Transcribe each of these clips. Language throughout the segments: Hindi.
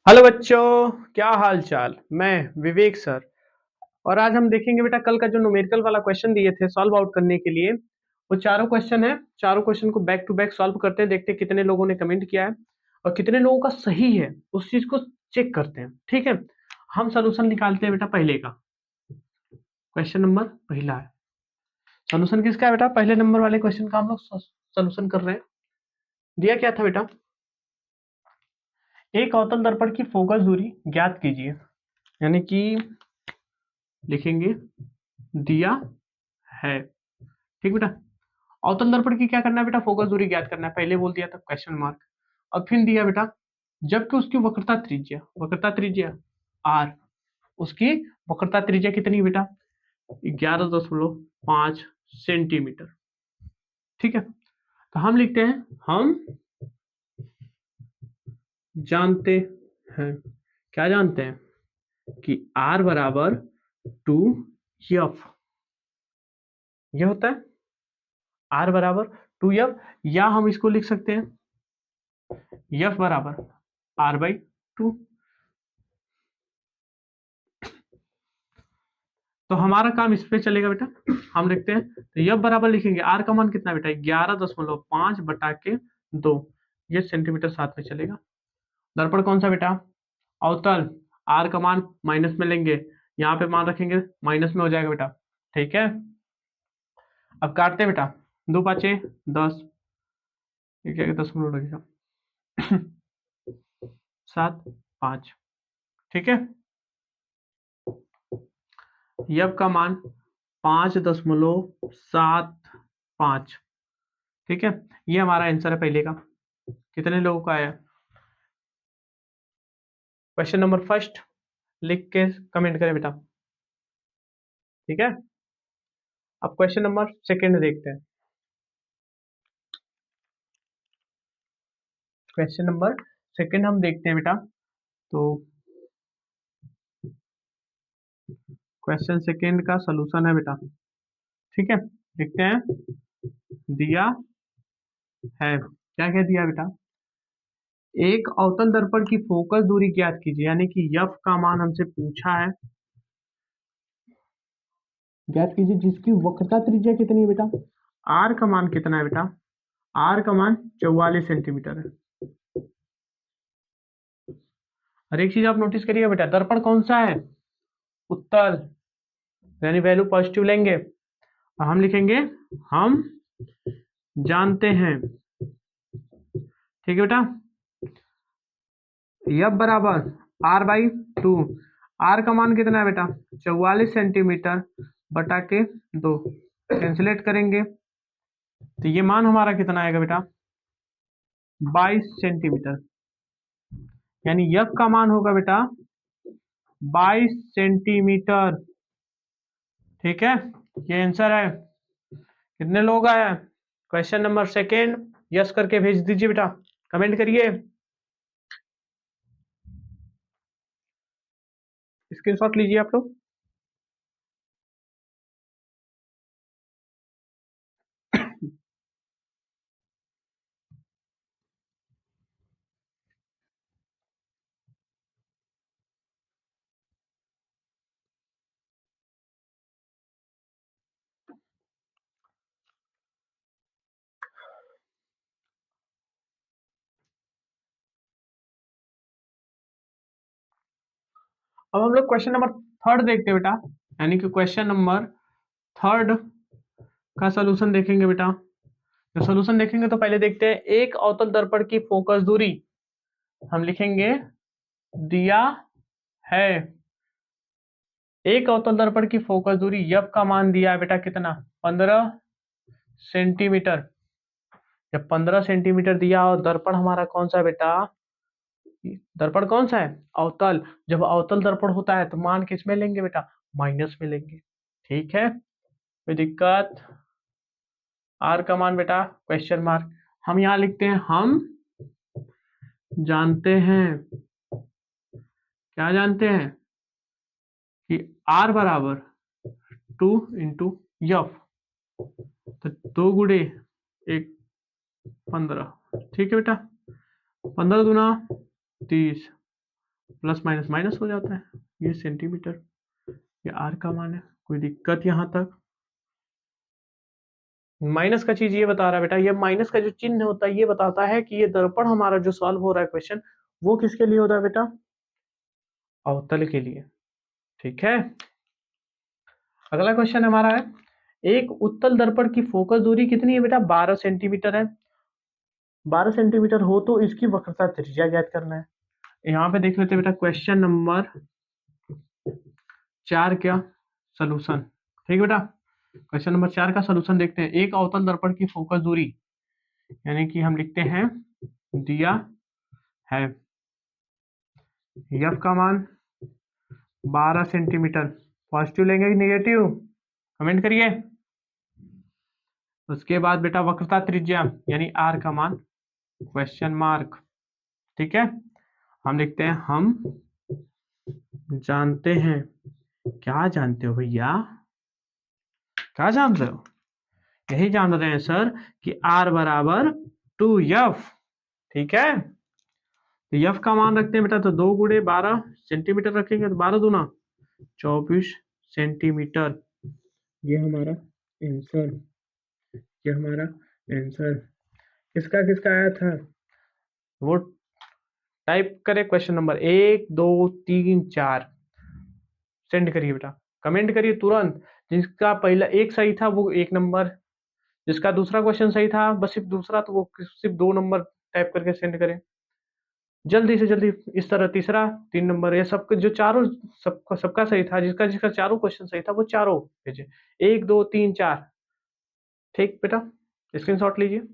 हेलो बच्चों, क्या हाल चाल। मैं विवेक सर। और आज हम देखेंगे बेटा कल का जो न्यूमेरिकल वाला क्वेश्चन दिए थे सॉल्व आउट करने के लिए। वो चारों क्वेश्चन है, चारों क्वेश्चन को बैक टू बैक सॉल्व करते हैं, देखते हैं कितने लोगों ने कमेंट किया है और कितने लोगों का सही है, उस चीज को चेक करते हैं। ठीक है, हम सोल्यूशन निकालते हैं बेटा। पहले का क्वेश्चन नंबर पहला है। सोल्यूशन किसका है बेटा? पहले नंबर वाले क्वेश्चन का हम लोग सोल्यूशन कर रहे हैं। दिया क्या था बेटा? एक अवतल दर्पण की फोकस दूरी ज्ञात कीजिए। यानी कि लिखेंगे दिया है। ठीक बेटा। अवतल दर्पण की क्या करना है बेटा? फोकस दूरी ज्ञात करना है। पहले बोल दिया था क्वेश्चन मार्क। और फिर दिया बेटा जबकि उसकी वक्रता त्रिज्या आर, उसकी वक्रता त्रिज्या कितनी है बेटा? 11.5 सेंटीमीटर। ठीक है, तो हम लिखते हैं हम जानते हैं। क्या जानते हैं? कि आर बराबर 2 एफ। ये होता है आर बराबर 2 एफ, या हम इसको लिख सकते हैं एफ बराबर R/2। तो हमारा काम इस पे चलेगा बेटा। हम लिखते हैं तो एफ बराबर लिखेंगे, आर का मान कितना बेटा? 11.5/2। ये सेंटीमीटर साथ में चलेगा। दर्पण कौन सा बेटा? अवतल। आर का मान माइनस में लेंगे, यहाँ पे मान रखेंगे माइनस में हो जाएगा बेटा। ठीक है, अब काटते हैं बेटा। 2×5 = 10। ये क्या 10 मिनट लगेगा। 7×5। ठीक है, एफ का मान 5.75। ठीक है, ये हमारा आंसर है पहले का। कितने लोगों का आया? क्वेश्चन नंबर फर्स्ट लिख के कमेंट करें बेटा। ठीक है, अब क्वेश्चन नंबर सेकंड देखते हैं। क्वेश्चन नंबर सेकंड हम देखते हैं बेटा। तो क्वेश्चन सेकंड का सलूशन है बेटा। ठीक है, देखते हैं। दिया है, क्या क्या दिया बेटा? एक अवतल दर्पण की फोकस दूरी ज्ञात कीजिए, यानी कि एफ का मान हमसे पूछा है। ज्ञात कीजिए जिसकी वक्रता त्रिज्या कितनी है बेटा? आर का मान कितना है बेटा? आर का मान 44 सेंटीमीटर है। हर एक चीज आप नोटिस करिएगा बेटा। दर्पण कौन सा है? उत्तल, यानी वैल्यू पॉजिटिव लेंगे और हम लिखेंगे हम जानते हैं। ठीक है बेटा, एफ बराबर R/2। आर का मान कितना है बेटा? 44 सेंटीमीटर बटा के 2। कैंसिलेट करेंगे तो ये मान हमारा कितना आएगा बेटा? 22 सेंटीमीटर। यानी एफ का मान होगा बेटा 22 सेंटीमीटर। ठीक है, ये आंसर है। कितने लोग आए? क्वेश्चन नंबर सेकेंड यस करके भेज दीजिए बेटा, कमेंट करिए, स्क्रीनशॉट लीजिए आप लोग। अब हम लोग क्वेश्चन नंबर थर्ड देखते हैं बेटा। यानी कि क्वेश्चन नंबर थर्ड का सोल्यूशन देखेंगे बेटा। तो सोल्यूशन देखेंगे तो पहले देखते हैं एक अवतल दर्पण की फोकस दूरी। हम लिखेंगे दिया है। एक अवतल दर्पण की फोकस दूरी एफ का मान दिया है बेटा कितना? 15 सेंटीमीटर। जब 15 सेंटीमीटर दिया और दर्पण हमारा कौन सा है बेटा? दर्पण कौन सा है? अवतल। जब अवतल दर्पण होता है तो मान किस में लेंगे बेटा? माइनस में लेंगे। ठीक है, कोई दिक्कत? आर का मान बेटा क्वेश्चन मार्क। हम यहाँ लिखते हैं हम जानते हैं। क्या जानते हैं? कि आर बराबर 2 × एफ। तो 2 × 1 = 15। ठीक है बेटा, 15×2 = 30। प्लस माइनस माइनस हो जाता है, ये सेंटीमीटर, ये आर का मान है। कोई दिक्कत यहाँ तक? माइनस का चीज ये बता रहा है बेटा, ये माइनस का जो चिन्ह होता है ये बताता है कि ये दर्पण हमारा जो सॉल्व हो रहा है क्वेश्चन, वो किसके लिए होता है बेटा? अवतल के लिए। ठीक है, अगला क्वेश्चन हमारा है, एक उत्तल दर्पण की फोकस दूरी कितनी है बेटा? 12 सेंटीमीटर है। 12 सेंटीमीटर हो तो इसकी वक्रता त्रिज्या ज्ञात करना है। यहाँ पे देख लेते हैं बेटा, क्वेश्चन नंबर 4 क्या सोल्यूशन। ठीक है बेटा, क्वेश्चन नंबर 4 का सोल्यूशन देखते हैं। एक अवतल दर्पण की फोकस दूरी, यानी कि हम लिखते हैं दिया है एफ का मान 12 सेंटीमीटर। पॉजिटिव लेंगे कि नेगेटिव, कमेंट करिए। उसके बाद बेटा वक्रता त्रिज्या यानी आर का मान क्वेश्चन मार्क। ठीक है, हम लिखते हैं हम जानते हैं। क्या जानते हो भैया? क्या जान रहे हो? यही जान रहे हैं सर कि आर बराबर 2f। ठीक है, तो एफ का मान रखते हैं बेटा, तो 2 × 12 सेंटीमीटर रखेंगे, तो 12 दूना 24 सेंटीमीटर। ये हमारा आंसर, ये हमारा आंसर। किसका किसका आया था वो टाइप करें, क्वेश्चन नंबर 1 2 3 4 सेंड करिए बेटा, कमेंट करिए तुरंत। जिसका पहला एक सही था वो 1 नंबर, जिसका दूसरा क्वेश्चन सही था बस सिर्फ दूसरा, तो वो सिर्फ 2 नंबर टाइप करके सेंड करें जल्दी से जल्दी। इस तरह तीसरा 3 नंबर, ये सबके जो चारों, सबका सबका सही था, जिसका जिसका चारों क्वेश्चन सही था वो चारों भेजे। 1 2 3 4। ठीक बेटा, स्क्रीनशॉट लीजिए।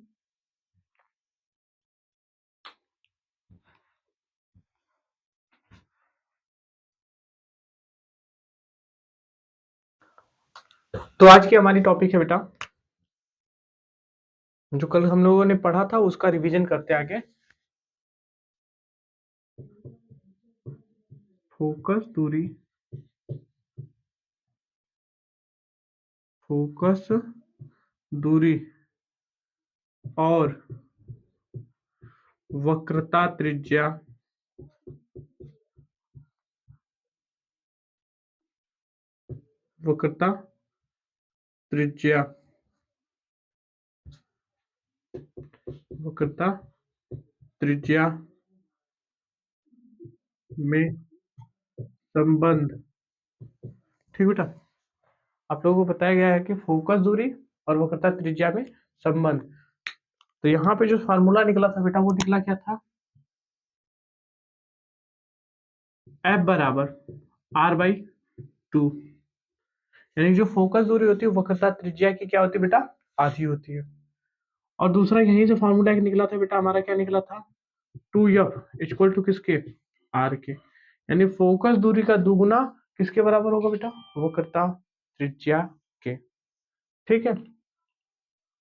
तो आज की हमारी टॉपिक है बेटा, जो कल हम लोगों ने पढ़ा था उसका रिवीजन करते आगे। फोकस दूरी, फोकस दूरी और वक्रता त्रिज्या, वक्रता त्रिज्या, वक्रता त्रिज्या में संबंध। ठीक बेटा, आप लोगों को बताया गया है कि फोकस दूरी और वक्रता त्रिज्या में संबंध। तो यहाँ पे जो फार्मूला निकला था बेटा, वो निकला क्या था? एफ बराबर r/2, यानी जो फोकस दूरी होती है वक्रता त्रिज्या की क्या होती है बेटा? आधी होती है। और दूसरा यहीं से फार्मूला एक निकला था बेटा, हमारा क्या निकला था? 2f इक्वल टू किसके? आर के, यानी फोकस दूरी का दुगुना किसके बराबर होगा बेटा? वक्रता त्रिज्या के। ठीक है,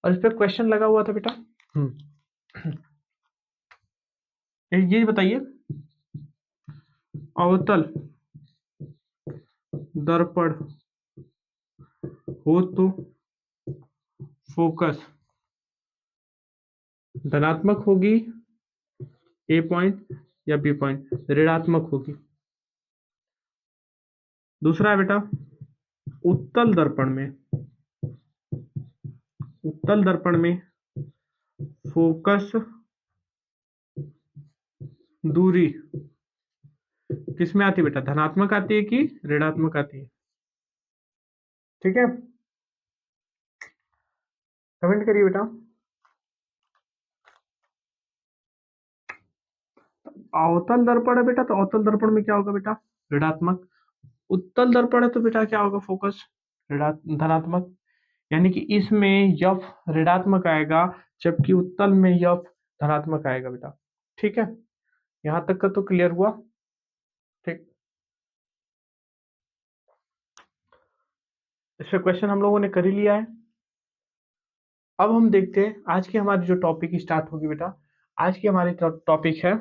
और इस पे क्वेश्चन लगा हुआ था बेटा। ये बताइए, अवतल दर्पण हो तो फोकस धनात्मक होगी ए पॉइंट या बी पॉइंट ऋणात्मक होगी। दूसरा है बेटा, उत्तल दर्पण में, उत्तल दर्पण में फोकस दूरी किस में आती है बेटा? धनात्मक आती है कि ऋणात्मक आती है? ठीक है, कमेंट करिए बेटा। अवतल दर्पण है बेटा, तो अवतल दर्पण में क्या होगा बेटा? ऋणात्मक। उत्तल दर्पण है तो बेटा क्या होगा? फोकस धनात्मक, यानी कि इसमें यफ ऋणात्मक आएगा, जबकि उत्तल में यफ धनात्मक आएगा बेटा। ठीक है, यहां तक का तो क्लियर हुआ। ठीक, इससे क्वेश्चन हम लोगों ने कर ही लिया है। अब हम देखते हैं आज की हमारी जो टॉपिक स्टार्ट होगी बेटा। आज की हमारी टॉपिक है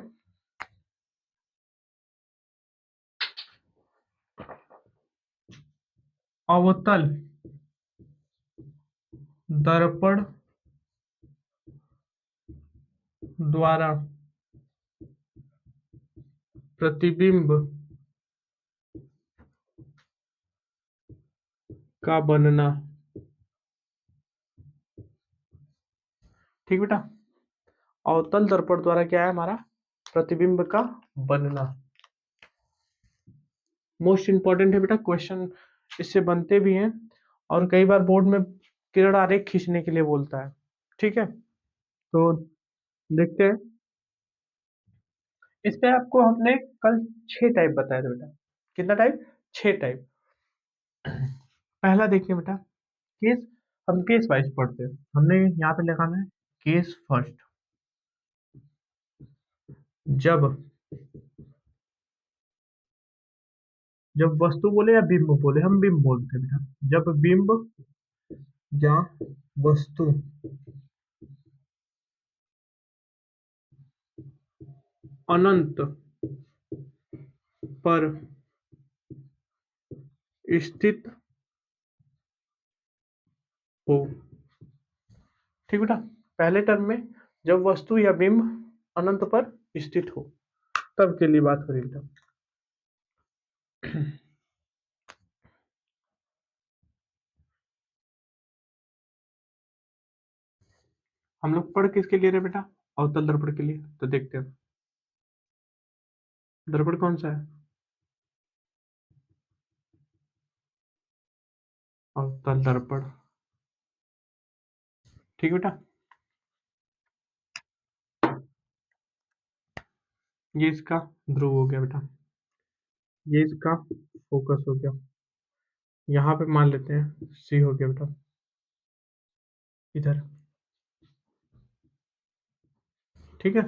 अवतल दर्पण द्वारा प्रतिबिंब का बनना। ठीक बेटा। अवतल दर्पण द्वारा क्या है हमारा, प्रतिबिंब का बनना। मोस्ट इंपॉर्टेंट है बेटा क्वेश्चन, इससे बनते भी हैं और कई बार बोर्ड में किरण आरेख खींचने के लिए बोलता है। ठीक है, तो देखते हैं। इस पे आपको हमने कल 6 टाइप बताया था बेटा। कितना टाइप? 6 टाइप। पहला देखिए बेटा, केस, हम केस वाइज पढ़ते हैं। हमने यहाँ पे लिखा है केस फर्स्ट। जब जब वस्तु बोले या बिंब बोले, हम बिंब बोलते हैं बेटा। जब बिंब या वस्तु अनंत पर स्थित हो। ठीक बेटा, पहले टर्म में जब वस्तु या बिंब अनंत पर स्थित हो, तब के लिए बात हो रही बेटा। हम लोग पढ़ किसके लिए रहे बेटा? अवतल दर्पण के लिए। तो देखते हैं दर्पण कौन सा है। अवतल दर्पण। ठीक बेटा, ये इसका ध्रुव हो गया बेटा, ये इसका फोकस हो गया। यहाँ पे मान लेते हैं सी हो गया बेटा, इधर। ठीक है,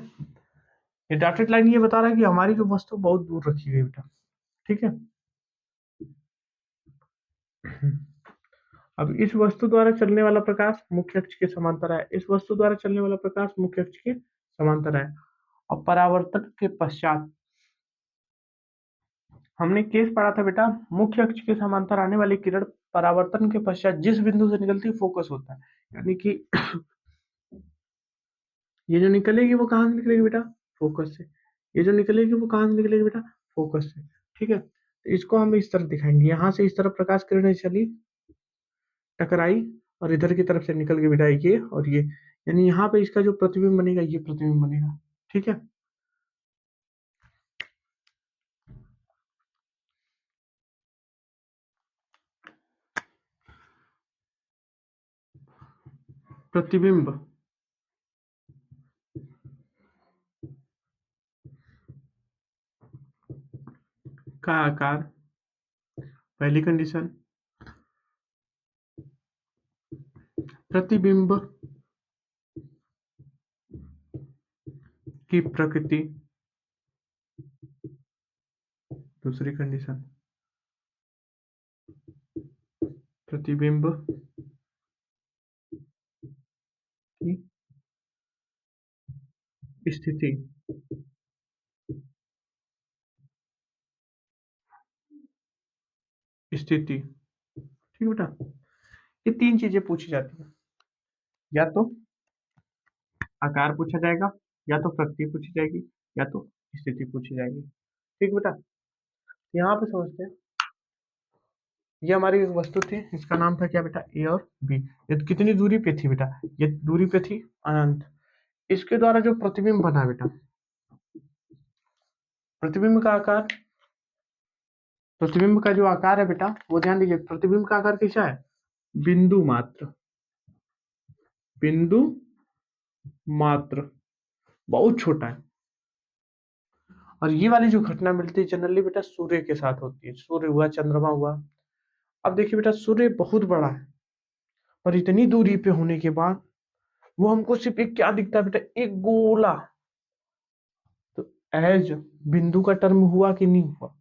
ये डॉटेड लाइन ये बता रहा है कि हमारी जो वस्तु बहुत दूर रखी गई बेटा। ठीक है। अब इस वस्तु द्वारा चलने वाला प्रकाश मुख्य अक्ष के समांतर है। इस वस्तु द्वारा चलने वाला प्रकाश मुख्य अक्ष के समांतर है। और परावर्तन के पश्चात हमने केस पढ़ा था बेटा, मुख्य अक्ष के समांतर आने वाली किरण परावर्तन के पश्चात जिस बिंदु से निकलती फोकस होता है। यानी कि ये जो निकलेगी वो कहाँ से निकलेगी बेटा? फोकस से। ये जो निकलेगी वो कहाँ से निकलेगी बेटा? फोकस से। ठीक है, तो इसको हम इस तरह दिखाएंगे, यहाँ से इस तरफ प्रकाश किरणें चली, टकराई और इधर की तरफ से निकल के बेटा ये और ये, यानी यहाँ पे इसका जो प्रतिबिंब बनेगा ये प्रतिबिंब बनेगा। ठीक है, प्रतिबिंब का आकार, पहली कंडीशन। प्रतिबिंब की प्रकृति, दूसरी कंडीशन। प्रतिबिंब की स्थिति, स्थिति। ठीक है बेटा, ये 3 चीजें पूछी जाती है। या तो आकार पूछा जाएगा, या तो प्रकृति पूछी जाएगी, या तो स्थिति पूछी जाएगी। ठीक बेटा, यहाँ पे समझते हैं। ये हमारी एक वस्तु थी, इसका नाम था क्या बेटा? ए और बी। ये कितनी दूरी पे थी बेटा? ये दूरी पे थी अनंत। इसके द्वारा जो प्रतिबिंब बना बेटा, प्रतिबिंब का आकार, प्रतिबिंब का जो आकार है बेटा, वो ध्यान दीजिए, प्रतिबिंब का आकार कैसा है? बिंदु मात्र, बिंदु मात्र, बहुत छोटा है। और ये वाली जो घटना मिलती है जनरली बेटा सूर्य के साथ होती है। सूर्य हुआ, चंद्रमा हुआ। अब देखिए बेटा, सूर्य बहुत बड़ा है और इतनी दूरी पे होने के बाद वो हमको सिर्फ एक क्या दिखता है बेटा? एक गोला। तो एज बिंदु का टर्म हुआ कि नहीं हुआ?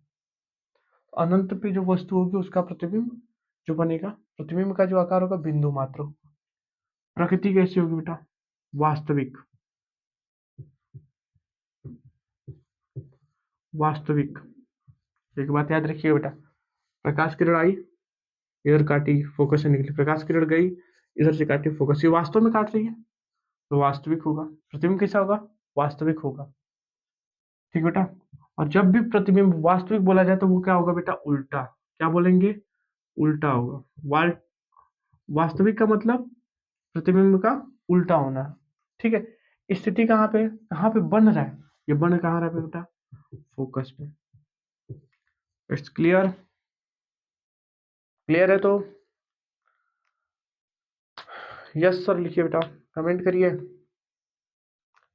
अनंत पे जो वस्तु होगी उसका प्रतिबिंब जो बनेगा, प्रतिबिंब का जो आकार होगा बिंदु मात्र होगा। प्रकृति कैसी होगी बेटा? वास्तविक, वास्तविक। एक बात याद रखिए बेटा, प्रकाश किरण आई, इधर काटी, फोकस से निकली, प्रकाश किरण गई, इधर से काटी, फोकस, ये वास्तव में काट रही है, तो वास्तविक होगा। प्रतिबिंब कैसा होगा? वास्तविक होगा। ठीक बेटा, और जब भी प्रतिबिंब वास्तविक बोला जाए तो वो क्या होगा बेटा, उल्टा। क्या बोलेंगे, उल्टा होगा। वास्तविक का मतलब प्रतिबिंब का उल्टा होना। ठीक है, स्थिति कहाँ पे बन रहा है, ये बन कहाँ रहा है बेटा, फोकस पे। इट्स क्लियर, क्लियर है तो यस सर लिखिए बेटा, कमेंट करिए।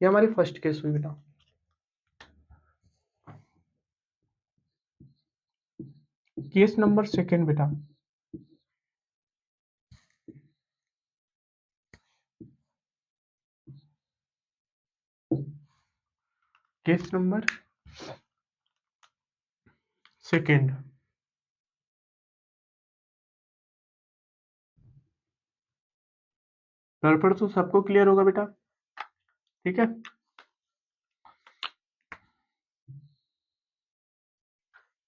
ये हमारी फर्स्ट केस हुई बेटा। केस नंबर सेकेंड बेटा, केस नंबर सेकेंड। दर्पण तो सबको क्लियर होगा बेटा, ठीक है।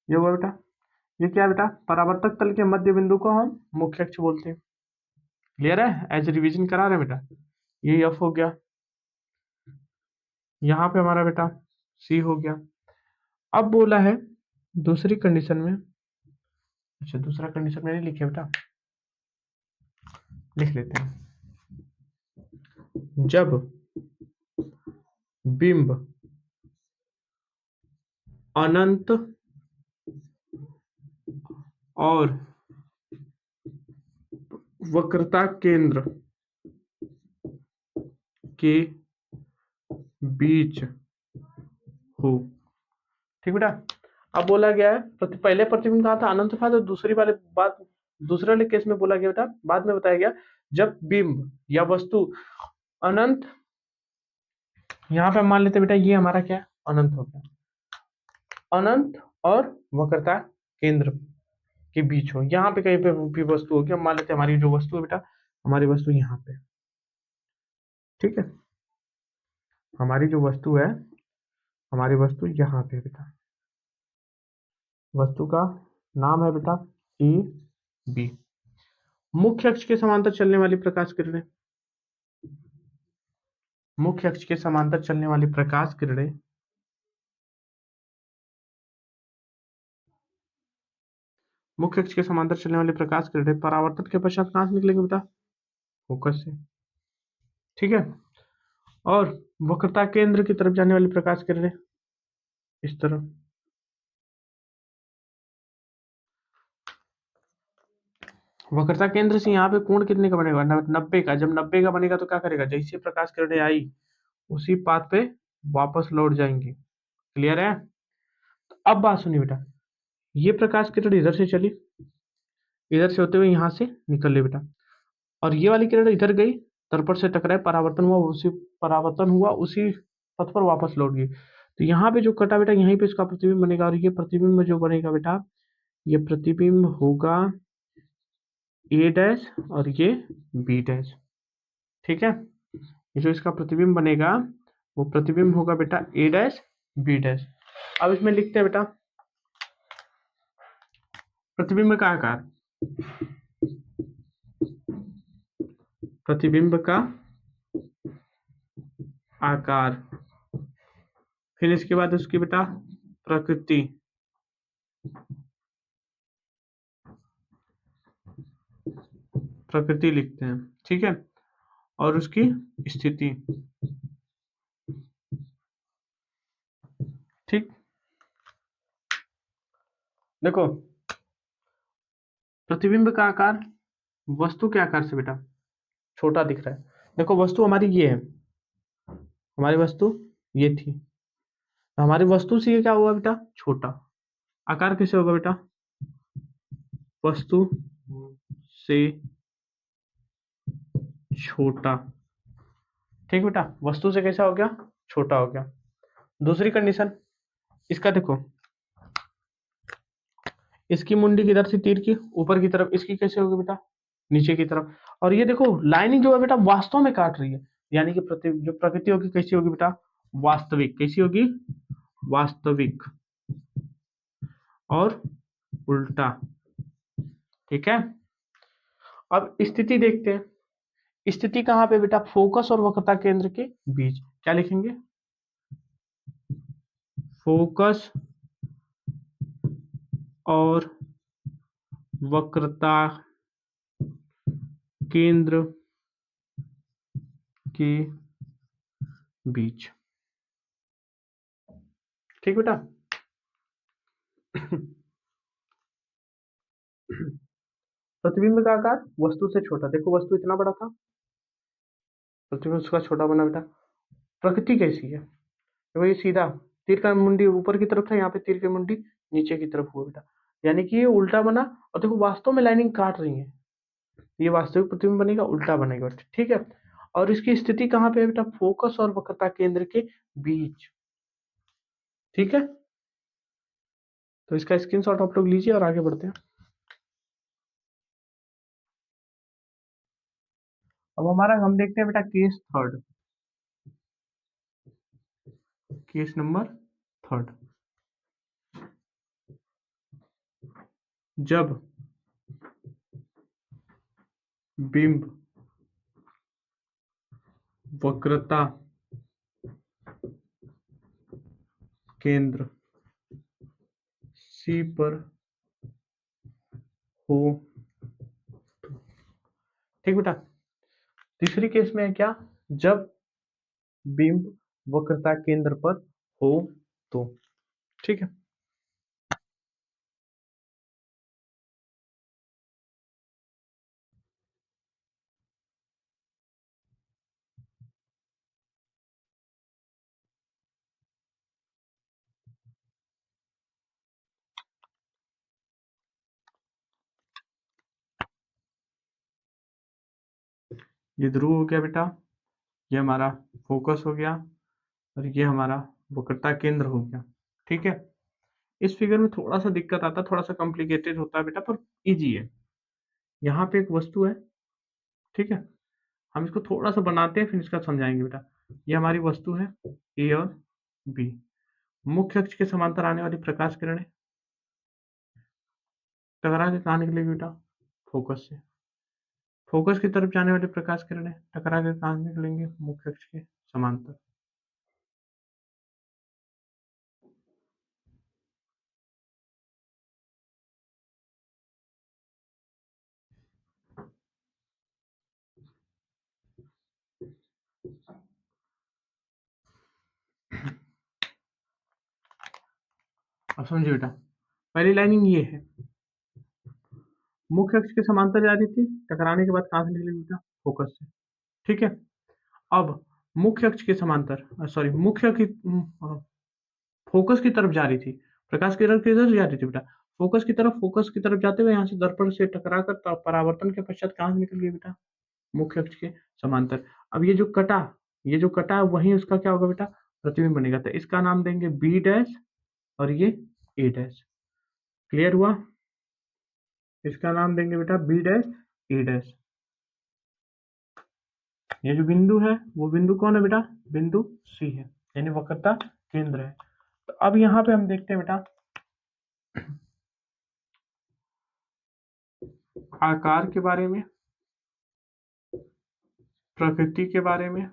ये हुआ बेटा, ये क्या है बेटा, परावर्तक तल के मध्य बिंदु को हम मुख्य अक्ष बोलते हैं। क्लियर है, एज रिवीजन करा रहे हैं बेटा। ये एफ हो गया, यहाँ पे हमारा बेटा सी हो गया। अब बोला है दूसरी कंडीशन में, अच्छा दूसरा कंडीशन में नहीं लिखे बेटा, लिख लेते हैं। जब बिंब अनंत और वक्रता केंद्र के बीच हो, ठीक बेटा। अब बोला गया है पहले प्रतिबिंब कहा था, अनंत था, तो दूसरी वाले बात, दूसरे वाले केस में बोला गया बेटा, बाद में बताया गया जब बिंब या वस्तु अनंत, यहाँ पे मान लेते बेटा ये हमारा क्या है, अनंत हो गया, अनंत और वक्रता केंद्र के बीच हो, यहाँ पे कहीं पे भी वस्तु होगी, हम मान लेते हैं हमारी जो वस्तु है बेटा, हमारी वस्तु यहाँ पे, ठीक है। हमारी जो वस्तु है, हमारी वस्तु यहाँ पे बेटा, वस्तु का नाम है बेटा ई बी। मुख्य अक्ष के समांतर चलने वाली प्रकाश किरणें, मुख्य अक्ष के समांतर चलने वाली प्रकाश किरणें मुख्य अक्ष के समांतर चलने वाली प्रकाश किरणें परावर्तन के पश्चात कहां से निकलेंगे बेटा, फोकस से, ठीक है। और वक्रता केंद्र की तरफ जाने वाली प्रकाश किरणें इस तरफ, वक्रता केंद्र से यहाँ पे कोण कितने का बनेगा, 90 का। जब 90 का बनेगा तो क्या करेगा, जैसे प्रकाश किरणें आई उसी पाथ पे वापस लौट जाएंगी। क्लियर है। तो अब बात सुनिए बेटा, ये प्रकाश किरण इधर से चली, इधर से होते हुए यहाँ से निकल ले बेटा, और ये वाली किरण इधर गई, दर्पण से टकराए, परावर्तन हुआ उसी पथ पर वापस लौट गई। तो यहाँ पे जो कटा बेटा, यहीं पे इसका प्रतिबिंब बनेगा, और ये प्रतिबिंब जो बनेगा बेटा, ये प्रतिबिंब होगा ए डैश और ये बी डैश, ठीक है। ये जो इसका प्रतिबिंब बनेगा वो प्रतिबिंब होगा बेटा ए डैश बी डैश। अब इसमें लिखते हैं बेटा प्रतिबिंब का आकार, प्रतिबिंब का आकार, फिर इसके बाद उसकी बेटा प्रकृति, प्रकृति लिखते हैं, ठीक है, और उसकी स्थिति, ठीक। देखो प्रतिबिंब का आकार वस्तु के आकार से बेटा छोटा दिख रहा है। देखो वस्तु हमारी ये है, हमारी वस्तु ये थी, तो हमारी वस्तु से ये क्या हुआ बेटा, छोटा। आकार कैसे होगा बेटा, वस्तु से छोटा, ठीक बेटा, वस्तु से कैसा हो गया, छोटा हो गया। दूसरी कंडीशन, इसका देखो, इसकी मुंडी किधर से तीर की ऊपर की तरफ, इसकी कैसे होगी बेटा, नीचे की तरफ। और ये देखो लाइनिंग जो है बेटा वास्तव में काट रही है, यानी कि जो प्रकृति होगी कैसी होगी बेटा, वास्तविक। कैसी होगी, वास्तविक और उल्टा, ठीक है। अब स्थिति देखते हैं, स्थिति कहां पे बेटा, फोकस और वक्रता केंद्र के बीच। क्या लिखेंगे, फोकस और वक्रता केंद्र के बीच। ठीक बेटा। प्रतिबिंब का आकार वस्तु से छोटा, देखो वस्तु इतना बड़ा था, प्रतिबिंब उसका छोटा बना बेटा। प्रकृति कैसी है, तो ये सीधा तीर का मुंडी ऊपर की तरफ था, यहाँ पे तीर की मुंडी नीचे की तरफ हुआ बेटा, यानी कि ये उल्टा बना। और देखो वास्तव में लाइनिंग काट रही है, ये वास्तविक प्रतिबिंब बनेगा, उल्टा बनेगा। ठीक है। और इसकी स्थिति कहाँ पे है बेटा, फोकस और वक्रता केंद्र के बीच। ठीक है, तो इसका स्क्रीनशॉट आप लोग लीजिए और आगे बढ़ते हैं। अब हमारा हम देखते हैं बेटा case third, case number third. जब बिंब वक्रता केंद्र सी पर हो। ठीक बेटा। तीसरी केस में है क्या, जब बिंब वक्रता केंद्र पर हो तो। ठीक है। ये ध्रुव हो गया बेटा, ये हमारा फोकस हो गया, और ये हमारा वक्रता केंद्र हो गया। ठीक है। इस फिगर में थोड़ा सा दिक्कत आता है, थोड़ा सा कॉम्प्लिकेटेड होता है बेटा, पर इजी है। यहाँ पे एक वस्तु है, ठीक है, हम इसको थोड़ा सा बनाते हैं फिर इसका समझाएंगे बेटा। ये हमारी वस्तु है ए और बी। मुख्य अक्ष के समांतर आने वाली प्रकाश किरणें टकरा के कहाँ निकलेगी बेटा, फोकस से। फोकस की तरफ जाने वाली प्रकाश किरणें टकरा के कहाँ निकलेंगे, मुख्य अक्ष के समांतर। अब समझिए बेटा, पहली लाइनिंग ये है, मुख्य अक्ष के समांतर जा रही थी, टकराने के बाद कहाँ से निकलेगी बेटा, फोकस से। ठीक है। अब मुख्य अक्ष के समांतर, सॉरी मुख्य की फोकस की तरफ जा रही थी, प्रकाश किरण किधर जा रही थी बेटा, फोकस की तरफ। फोकस की तरफ जाते हुए यहाँ से दर्पण से टकरा कर परावर्तन के पश्चात कहाँ से निकल गई बेटा, मुख्य अक्ष के समांतर। अब ये जो कटा, ये जो कटा वही उसका क्या होगा बेटा, प्रतिबिंब बनेगा। तो इसका नाम देंगे बी डैश और ये ए डैश। क्लियर हुआ, इसका नाम देंगे बेटा बी डैश ए डैश। ये जो बिंदु है वो बिंदु कौन है बेटा, बिंदु सी है, यानी वक्रता केंद्र है। तो अब यहाँ पे हम देखते हैं बेटा आकार के बारे में, प्रकृति के बारे में,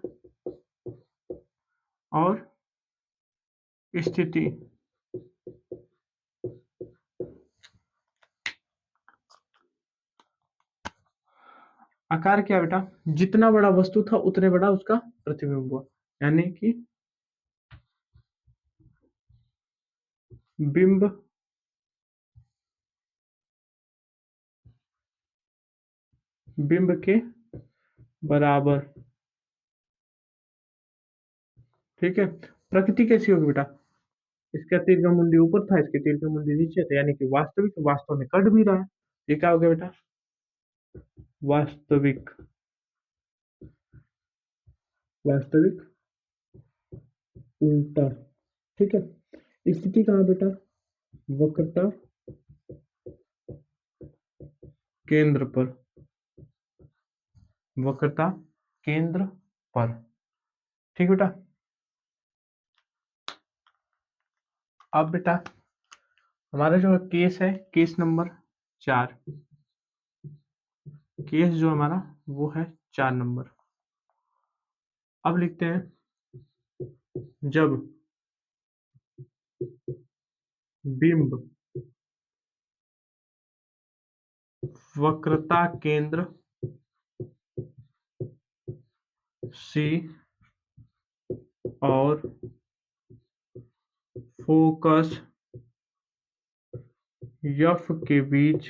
और स्थिति। आकार क्या बेटा, जितना बड़ा वस्तु था उतने बड़ा उसका प्रतिबिंब हुआ, यानी कि बिंब बिंब के बराबर। ठीक है। प्रकृति कैसी होगी बेटा, इसका तीर का मुंडी ऊपर था, इसके तीर का मुंडी नीचे था, यानी कि वास्तविक वास्तव में कट भी रहा है। ये क्या हो गया बेटा, वास्तविक। वास्तविक उल्टा। ठीक है। स्थिति कहाँ बेटा, वक्रता केंद्र पर, वक्रता केंद्र पर। ठीक बेटा। अब बेटा हमारा जो केस है, केस नंबर 4, केस जो हमारा वो है 4 नंबर। अब लिखते हैं, जब बिंब वक्रता केंद्र सी और फोकस एफ के बीच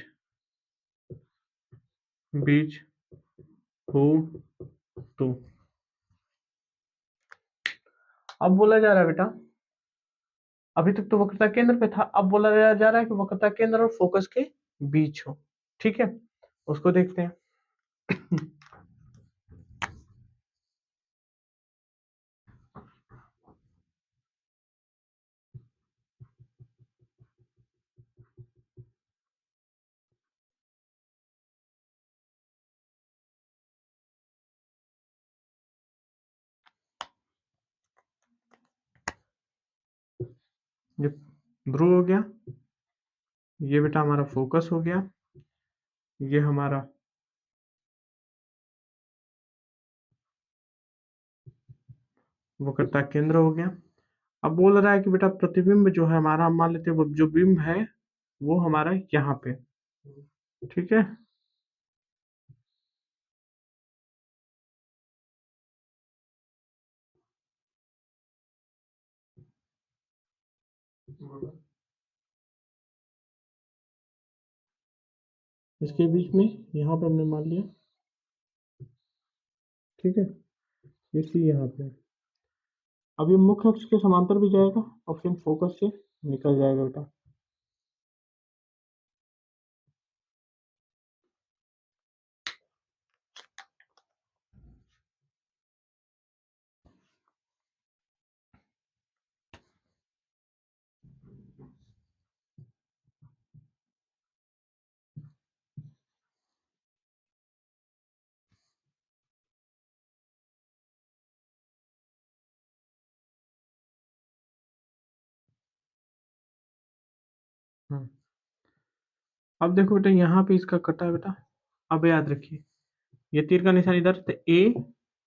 बीच हो तो। अब बोला जा रहा है बेटा, अभी तक तो वक्रता केंद्र पे था, अब बोला जा रहा है कि वक्रता केंद्र और फोकस के बीच हो। ठीक है, उसको देखते हैं। ये ध्रुव हो गया, ये बेटा हमारा फोकस हो गया, ये हमारा वक्रता केंद्र हो गया। अब बोल रहा है कि बेटा प्रतिबिंब जो है हमारा, हम मान लेते हैं वो जो बिंब है वो हमारा यहाँ पे। ठीक है, इसके बीच में यहाँ पे हमने मान लिया। ठीक है, ये सी यहाँ पे। अब ये मुख्य अक्ष के समांतर भी जाएगा और फिर फोकस से निकल जाएगा बेटा। हम्म। अब देखो बेटा यहाँ पे इसका कटा है बेटा। अब याद रखिए, ये तीर का निशान इधर, तो ए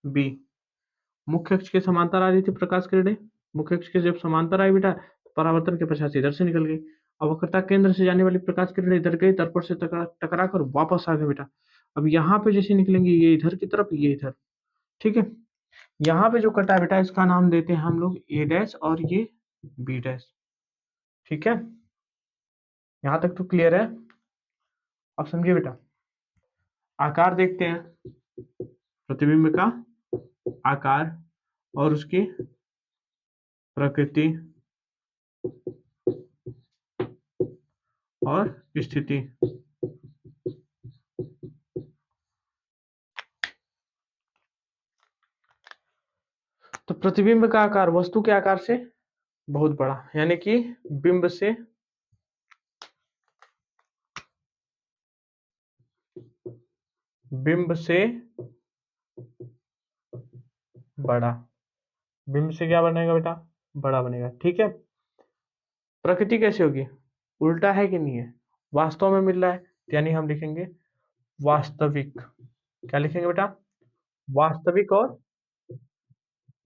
बी मुख्य अक्ष के समांतर आ रही थी प्रकाश किरणें। मुख्य अक्ष के जब समांतर आई बेटा तो परावर्तन के पश्चात इधर से निकल गई। अब वक्रता केंद्र से जाने वाली प्रकाश किरणें इधर गई, दर्पण से टकरा कर वापस आ गए बेटा। अब यहाँ पे जैसे निकलेंगे ये इधर की तरफ, ये इधर। ठीक है, यहाँ पे जो कटा है बेटा इसका नाम देते हैं हम लोग ए डैश और ये बी डैश। ठीक है, यहाँ तक तो क्लियर है। अब समझिए बेटा, आकार देखते हैं, प्रतिबिंब का आकार और उसकी प्रकृति और स्थिति। तो प्रतिबिंब का आकार वस्तु के आकार से बहुत बड़ा, यानी कि बिंब से बिंब से बड़ा। बिंब से क्या बनेगा बेटा, बड़ा बनेगा। ठीक है, प्रकृति कैसे होगी, उल्टा है कि नहीं है, वास्तव में मिल रहा है, यानी हम लिखेंगे वास्तविक। क्या लिखेंगे बेटा, वास्तविक और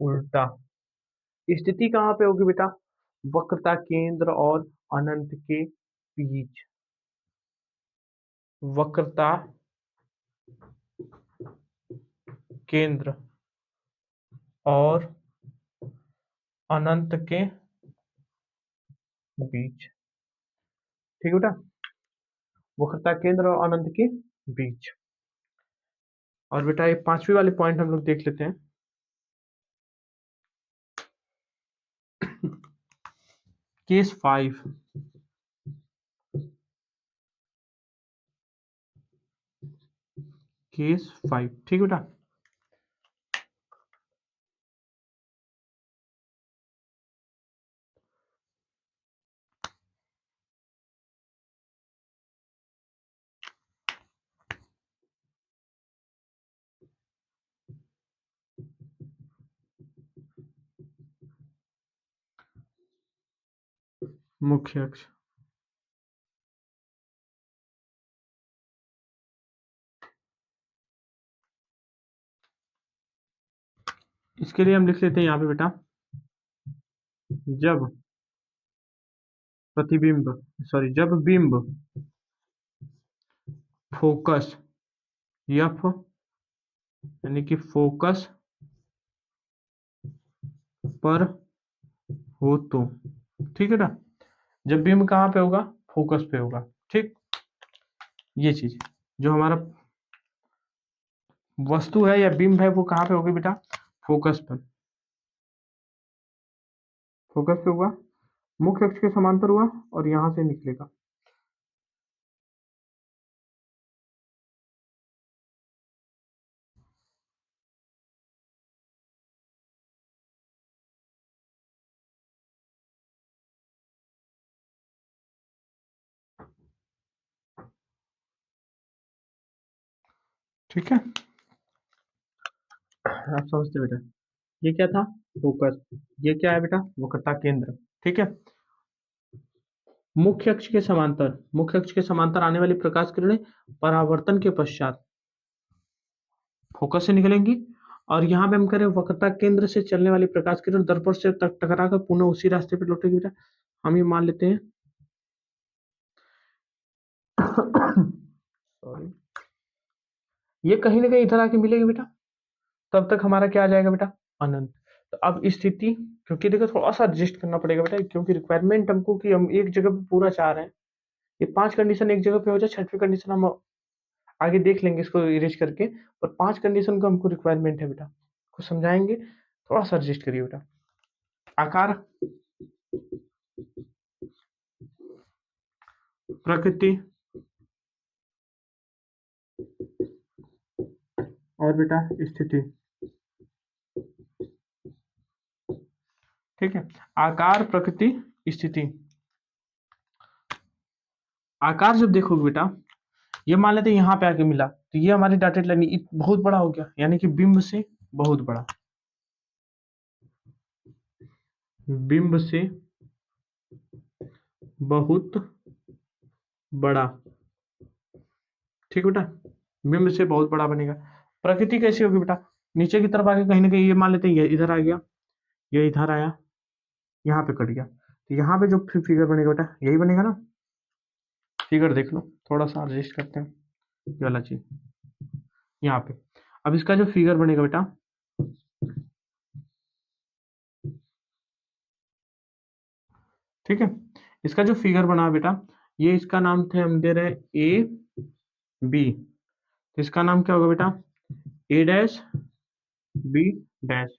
उल्टा। स्थिति कहाँ पे होगी बेटा, वक्रता केंद्र और अनंत के बीच। वक्रता केंद्र और अनंत के बीच। ठीक है बेटा, वक्रता केंद्र और अनंत के बीच। और बेटा ये पांचवी वाली पॉइंट हम लोग देख लेते हैं। Case 5, case 5। ठीक है बेटा, मुख्य अक्ष। इसके लिए हम लिख लेते हैं यहाँ पे बेटा, जब प्रतिबिंब, सॉरी जब बिंब फोकस, एफ यानी कि फोकस पर हो तो, ठीक है ना। जब बीम कहाँ पे होगा, फोकस पे होगा, ठीक। ये चीज जो हमारा वस्तु है या बीम है वो कहाँ पे होगी बेटा, फोकस पर, फोकस पे हुआ, मुख्य अक्ष के समांतर हुआ और यहां से निकलेगा। ठीक है, आप समझते बेटा। ये क्या था, फोकस। ये क्या है बेटा, वक्रता केंद्र, ठीक है। मुख्य अक्ष के समांतर, मुख्य अक्ष के समांतर आने वाली प्रकाश किरणें परावर्तन के पश्चात फोकस से निकलेंगी, और यहाँ पे हम करें वक्रता केंद्र से चलने वाली प्रकाश किरण दर्पण से टकरा कर पुनः उसी रास्ते पे लौटेगी बेटा। हम ये मान लेते हैं सॉरी, ये कहीं ना कहीं इधर आके मिलेगी बेटा, तब तक हमारा क्या आ जाएगा बेटा, अनंत। तो अब स्थिति, क्योंकि देखो थोड़ा सा एडजस्ट करना पड़ेगा बेटा, क्योंकि रिक्वायरमेंट हमको कि हम एक जगह पे पूरा चाह रहे हैं। ये 5 कंडीशन एक जगह पे हो जाए, छठवीं कंडीशन हम आगे देख लेंगे इसको इरेज करके। और 5 कंडीशन का हमको रिक्वायरमेंट है बेटा, कुछ समझाएंगे, थोड़ा सा एडजस्ट करिए बेटा। आकार, प्रकृति और बेटा स्थिति, ठीक है। आकार, प्रकृति, स्थिति। आकार जब देखोगे बेटा, ये मान लेते हैं यहाँ पे आके मिला, तो ये हमारी डॉटेड लाइन बहुत बड़ा हो गया, यानी कि बिंब से बहुत बड़ा, बिंब से बहुत बड़ा, ठीक बेटा, बिंब से बहुत बड़ा बनेगा। प्रकृति कैसी होगी बेटा, नीचे की तरफ आके कहीं ना कहीं ये मान लेते हैं ये इधर आ गया, ये इधर आया, यहाँ पे कट गया, तो यहाँ पे जो फिगर बनेगा बेटा यही बनेगा ना। फिगर देख लो, थोड़ा सा एडजस्ट करते हैं ये वाला चीज यहाँ पे। अब इसका जो फिगर बनेगा बेटा, ठीक है, इसका जो फिगर बना बेटा, ये इसका नाम थे हम दे रहे ए बी, तो इसका नाम क्या होगा बेटा, ए डैश बी डैश।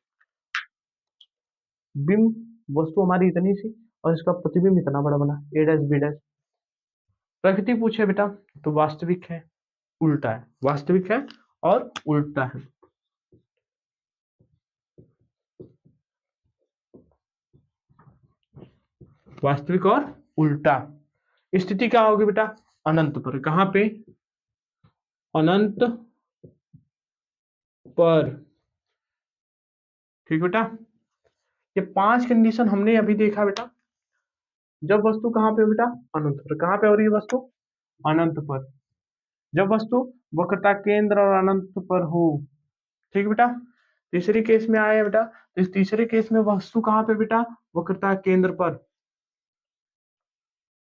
बिंब वस्तु हमारी इतनी सी और इसका प्रतिबिंब इतना बड़ा बना, ए डैश बी डैश। प्रकृति पूछे बेटा, तो वास्तविक है, उल्टा है, वास्तविक है और उल्टा है, वास्तविक और उल्टा। स्थिति क्या होगी बेटा, अनंत पर, कहां पे, अनंत पर, ठीक बेटा। ये 5 कंडीशन हमने अभी देखा बेटा, जब वस्तु कहां पे हो बेटा, अनंत पर, कहां पे हो रही है वस्तु, अनंत पर। जब वस्तु वक्रता केंद्र और अनंत पर हो, ठीक बेटा। तीसरी केस में आया बेटा, तो इस तीसरे केस में वस्तु कहां पे बेटा, वक्रता केंद्र पर।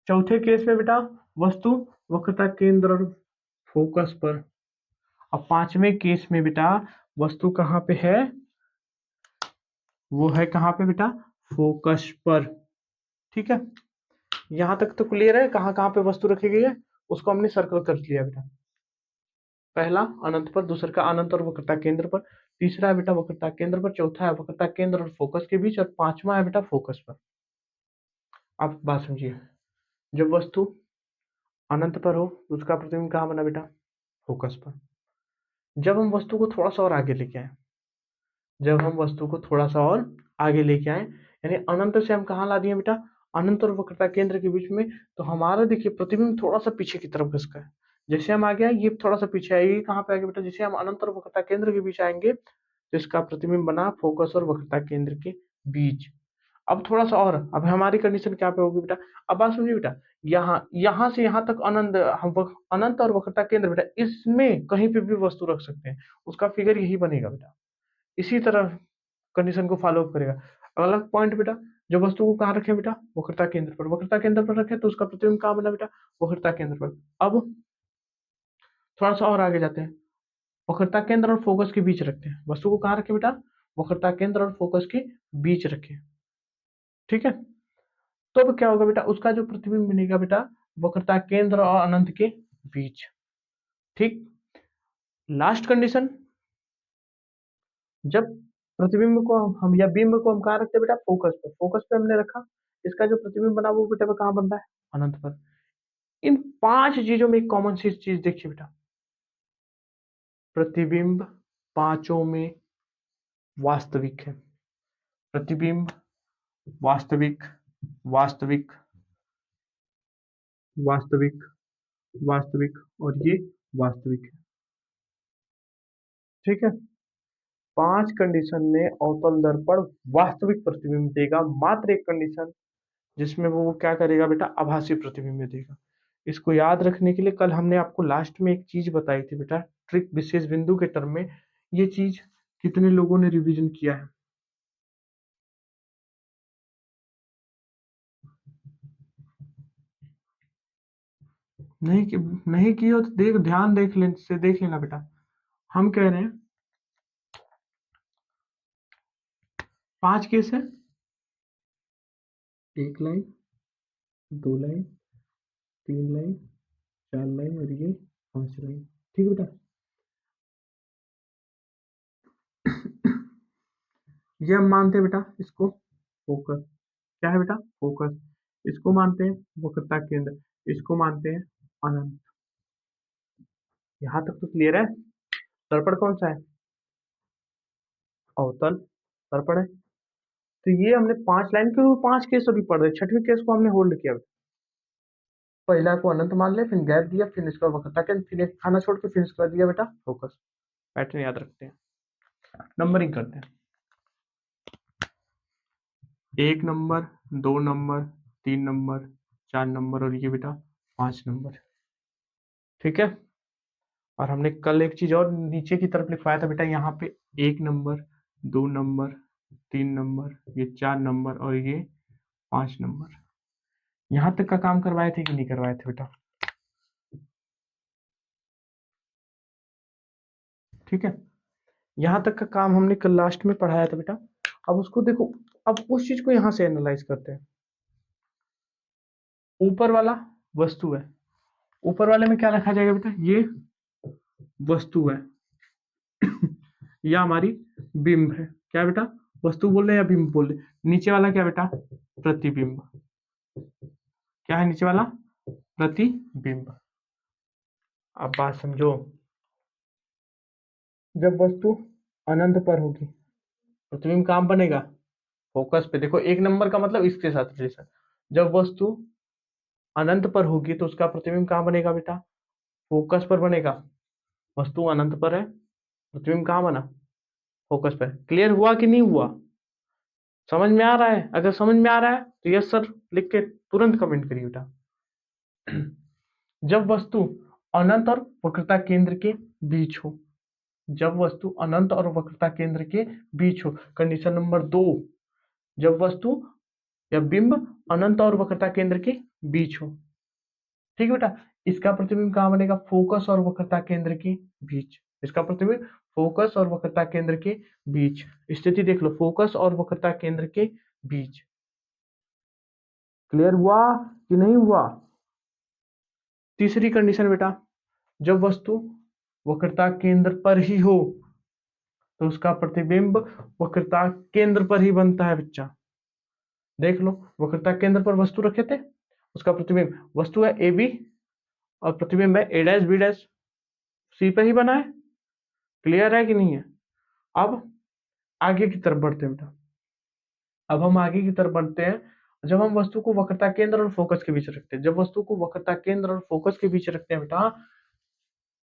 चौथे केस में बेटा वस्तु वक्रता केंद्र और फोकस पर। अब पांचवें केस में बेटा वस्तु कहां पे है, वो है कहां पे बेटा, फोकस पर, ठीक है। यहां तक तो क्लियर है, कहां कहां पे वस्तु रखी गई है उसको हमने सर्कल कर लिया बेटा। पहला अनंत पर, दूसरा का अनंत और वक्रता केंद्र पर, तीसरा है बेटा वक्रता केंद्र पर, चौथा है वक्रता केंद्र और फोकस के बीच, और पांचवा है बेटा फोकस पर। आप बात समझिए, जब वस्तु अनंत पर हो तो उसका प्रतिबिंब कहाँ बना बेटा, फोकस पर। जब हम वस्तु को थोड़ा सा और आगे लेके आए, जब हम वस्तु को थोड़ा सा और आगे लेके आए, यानी अनंत से हम कहाँ ला दिए बेटा, अनंत और वक्रता केंद्र के बीच में, तो हमारा देखिए प्रतिबिंब थोड़ा सा पीछे की तरफ घिसका है। जैसे हम आ गया ये थोड़ा सा पीछे आएगी, ये कहाँ पे आएगा बेटा, जैसे हम अनंत और वक्रता केंद्र के बीच आएंगे तो इसका प्रतिबिंब बना फोकस और वक्रता केंद्र के बीच। अब थोड़ा सा और, अब हमारी कंडीशन क्या पे होगी बेटा, अब बात समझिए बेटा, यहाँ यहाँ से यहाँ तक अनंत, हम अनंत और वक्रता केंद्र बेटा इसमें कहीं पे भी वस्तु रख सकते हैं, उसका फिगर यही बनेगा बेटा, इसी तरह कंडीशन को फॉलो अप करेगा। अगला पॉइंट बेटा, जो वस्तु को कहाँ रखे बेटा, वक्रता केंद्र पर, वक्रता केंद्र पर रखे तो उसका प्रतिबिंब कहाँ बना बेटा, वक्रता केंद्र पर। अब थोड़ा सा और आगे जाते हैं, वक्रता केंद्र और फोकस के बीच रखते हैं। वस्तु को कहाँ रखें बेटा? वक्रता केंद्र और फोकस के बीच रखें। ठीक है, तो अब क्या होगा बेटा? उसका जो प्रतिबिंब बनेगा बेटा, वक्रता केंद्र और अनंत के बीच। ठीक, लास्ट कंडीशन, जब प्रतिबिंब को हम या बिंब को हम कहाँ रखते हैं बेटा? फोकस पर। फोकस पे हमने रखा, इसका जो प्रतिबिंब बना वो बेटा कहाँ बन रहा है? अनंत पर। इन 5 चीजों में एक कॉमन सी चीज देखिए बेटा, प्रतिबिंब पांचों में वास्तविक है। प्रतिबिंब वास्तविक, वास्तविक, वास्तविक, वास्तविक और ये वास्तविक है। ठीक है, 5 कंडीशन में अवतल दर्पण वास्तविक प्रतिबिंब देगा। मात्र एक कंडीशन जिसमें वो क्या करेगा बेटा? आभासी प्रतिबिंब देगा। इसको याद रखने के लिए कल हमने आपको लास्ट में एक चीज बताई थी बेटा, ट्रिक विशेष बिंदु के टर्म में। ये चीज कितने लोगों ने रिवीजन किया है? नहीं की हो तो ध्यान देख लेना बेटा। हम कह रहे हैं 5 केस है, 1 लाइन, 2 लाइन, 3 लाइन, 4 लाइन और ये 5 लाइन। ठीक है बेटा, ये हम मानते हैं बेटा इसको फोकस। क्या है बेटा? फोकस। इसको मानते हैं वक्रता केंद्र, इसको मानते हैं अनंत। यहाँ तक तो क्लियर है? दर्पण कौन सा है? अवतल दर्पण है। तो ये हमने 5 लाइन के 5 केस अभी पढ़ रहे, छठवीं केस को हमने होल्ड किया। पहला को अनंत मान ले, फिर गैप दिया, फिर इसका वक्रता केंद्र, फिर एक खाना छोड़ के फिर इसके बाद दिया बेटा फोकस। पैटर्न याद रखते हैं, नंबरिंग करते हैं। 1 नंबर, 2 नंबर, 3 नंबर, 4 नंबर और ये बेटा 5 नंबर। ठीक है, और हमने कल एक चीज और नीचे की तरफ लिखवाया था बेटा, यहाँ पे 1 नंबर, 2 नंबर, 3 नंबर, ये 4 नंबर और ये 5 नंबर। यहाँ तक का काम करवाए थे कि नहीं करवाए थे बेटा? ठीक है, यहाँ तक का काम हमने कल लास्ट में पढ़ाया था बेटा। अब उसको देखो, अब उस चीज को यहाँ से एनालाइज करते हैं। ऊपर वाला वस्तु है, ऊपर वाले में क्या रखा जाएगा बेटा? ये वस्तु है या हमारी बिंब है। क्या बेटा? वस्तु बोल रहे हैं या बिंब बोल रहे हैं? नीचे वाला क्या बेटा? प्रतिबिंब। क्या है नीचे वाला? प्रतिबिंब। अब बात समझो, जब वस्तु अनंत पर होगी प्रतिबिंब कहाँ बनेगा? फोकस पे। देखो 1 नंबर का मतलब इसके साथ रिलेशन। जब वस्तु अनंत पर होगी तो उसका प्रतिबिंब कहाँ बनेगा बेटा? फोकस पर बनेगा। वस्तु अनंत पर है, प्रतिबिंब कहाँ बना? फोकस पर। क्लियर हुआ कि नहीं हुआ? समझ में आ रहा है? अगर समझ में आ रहा है तो यस सर लिख के तुरंत कमेंट करिए बेटा। जब वस्तु अनंत और वक्रता केंद्र के बीच हो, जब वस्तु अनंत और वक्रता केंद्र के बीच हो। कंडीशन नंबर 2, जब वस्तु या बिंब अनंत और वक्रता केंद्र के बीच हो। ठीक है बेटा, इसका प्रतिबिंब कहाँ बनेगा? फोकस और वक्रता केंद्र के बीच। इसका प्रतिबिंब फोकस और वक्रता केंद्र के बीच। स्थिति देख लो, फोकस और वक्रता केंद्र के बीच। क्लियर हुआ कि नहीं हुआ? तीसरी कंडीशन बेटा, जब वस्तु वक्रता केंद्र पर ही हो तो उसका प्रतिबिंब वक्रता केंद्र पर ही बनता है बच्चा। देख लो, वक्रता केंद्र पर वस्तु रखे थे, उसका प्रतिबिंब, वस्तु है ए बी और प्रतिबिंब है ए डैश बी डैश, सी पे ही बना है। क्लियर है कि नहीं है? अब आगे की तरफ बढ़ते हैं बेटा। अब हम आगे की तरफ बढ़ते हैं, जब हम वस्तु को वक्रता केंद्र और फोकस के बीच रखते हैं। जब वस्तु को वक्रता केंद्र और फोकस के बीच रखते हैं बेटा,